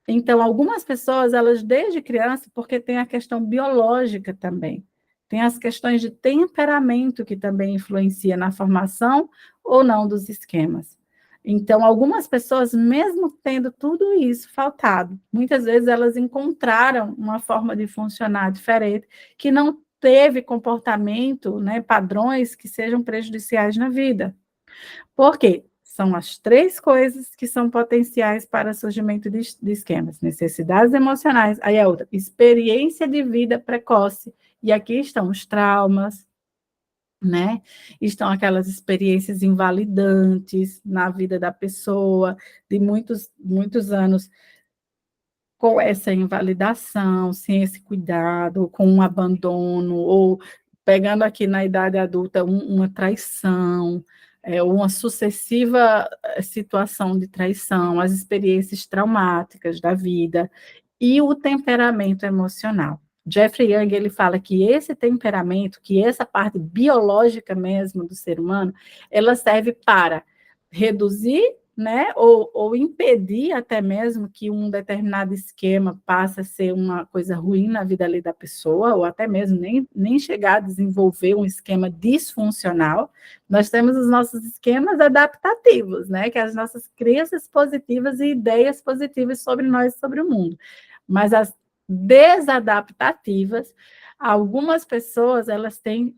Então, algumas pessoas, elas desde criança, porque tem a questão biológica também, tem as questões de temperamento que também influencia na formação ou não dos esquemas. Então, algumas pessoas, mesmo tendo tudo isso faltado, muitas vezes elas encontraram uma forma de funcionar diferente, que não teve comportamento, né, padrões que sejam prejudiciais na vida. Por quê? São as 3 coisas que são potenciais para surgimento de esquemas: necessidades emocionais, aí a outra, experiência de vida precoce, e aqui estão os traumas, né? Estão aquelas experiências invalidantes na vida da pessoa, de muitos anos com essa invalidação, sem esse cuidado, com um abandono, ou pegando aqui na idade adulta uma traição, uma sucessiva situação de traição, as experiências traumáticas da vida e o temperamento emocional. Jeffrey Young, ele fala que esse temperamento, que essa parte biológica mesmo do ser humano, ela serve para reduzir, né, ou impedir até mesmo que um determinado esquema passe a ser uma coisa ruim na vida ali da pessoa, ou até mesmo nem chegar a desenvolver um esquema disfuncional. Nós temos os nossos esquemas adaptativos, né, que é as nossas crenças positivas e ideias positivas sobre nós e sobre o mundo. Mas as desadaptativas, algumas pessoas, elas têm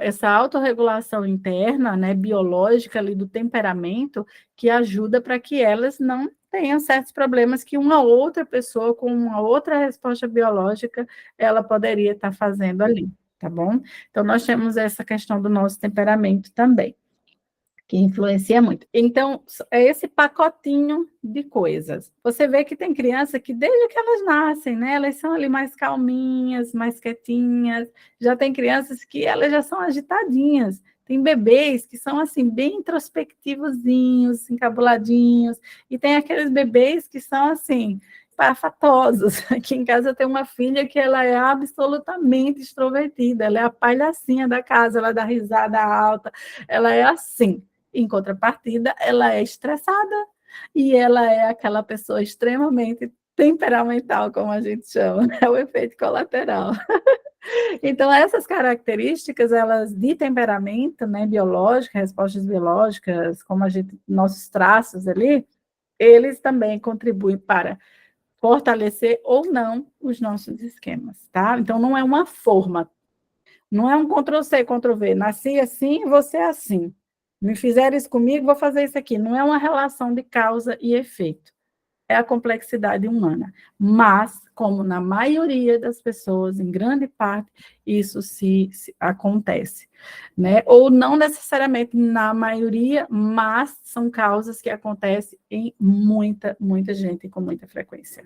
essa autorregulação interna, né, biológica ali do temperamento, que ajuda para que elas não tenham certos problemas que uma outra pessoa com uma outra resposta biológica ela poderia estar fazendo ali, tá bom? Então, nós temos essa questão do nosso temperamento também, que influencia muito. Então, é esse pacotinho de coisas. Você vê que tem criança que, desde que elas nascem, né, elas são ali mais calminhas, mais quietinhas. Já tem crianças que elas já são agitadinhas. Tem bebês que são, assim, bem introspectivozinhos, encabuladinhos. E tem aqueles bebês que são, assim, parafatosos. Aqui em casa tem uma filha que ela é absolutamente extrovertida. Ela é a palhacinha da casa, ela dá risada alta. Ela é assim. Em contrapartida, ela é estressada e ela é aquela pessoa extremamente temperamental, como a gente chama, é o efeito colateral. Então, essas características, elas de temperamento, né, biológico, respostas biológicas, como nossos traços ali, eles também contribuem para fortalecer ou não os nossos esquemas, tá? Então, não é uma forma, não é um Ctrl+C, Ctrl+V, nasci assim, você é assim. Me fizeram isso comigo, vou fazer isso aqui. Não é uma relação de causa e efeito. É a complexidade humana. Mas, como na maioria das pessoas, em grande parte, isso se acontece, né? Ou não necessariamente na maioria, mas são causas que acontecem em muita gente com muita frequência.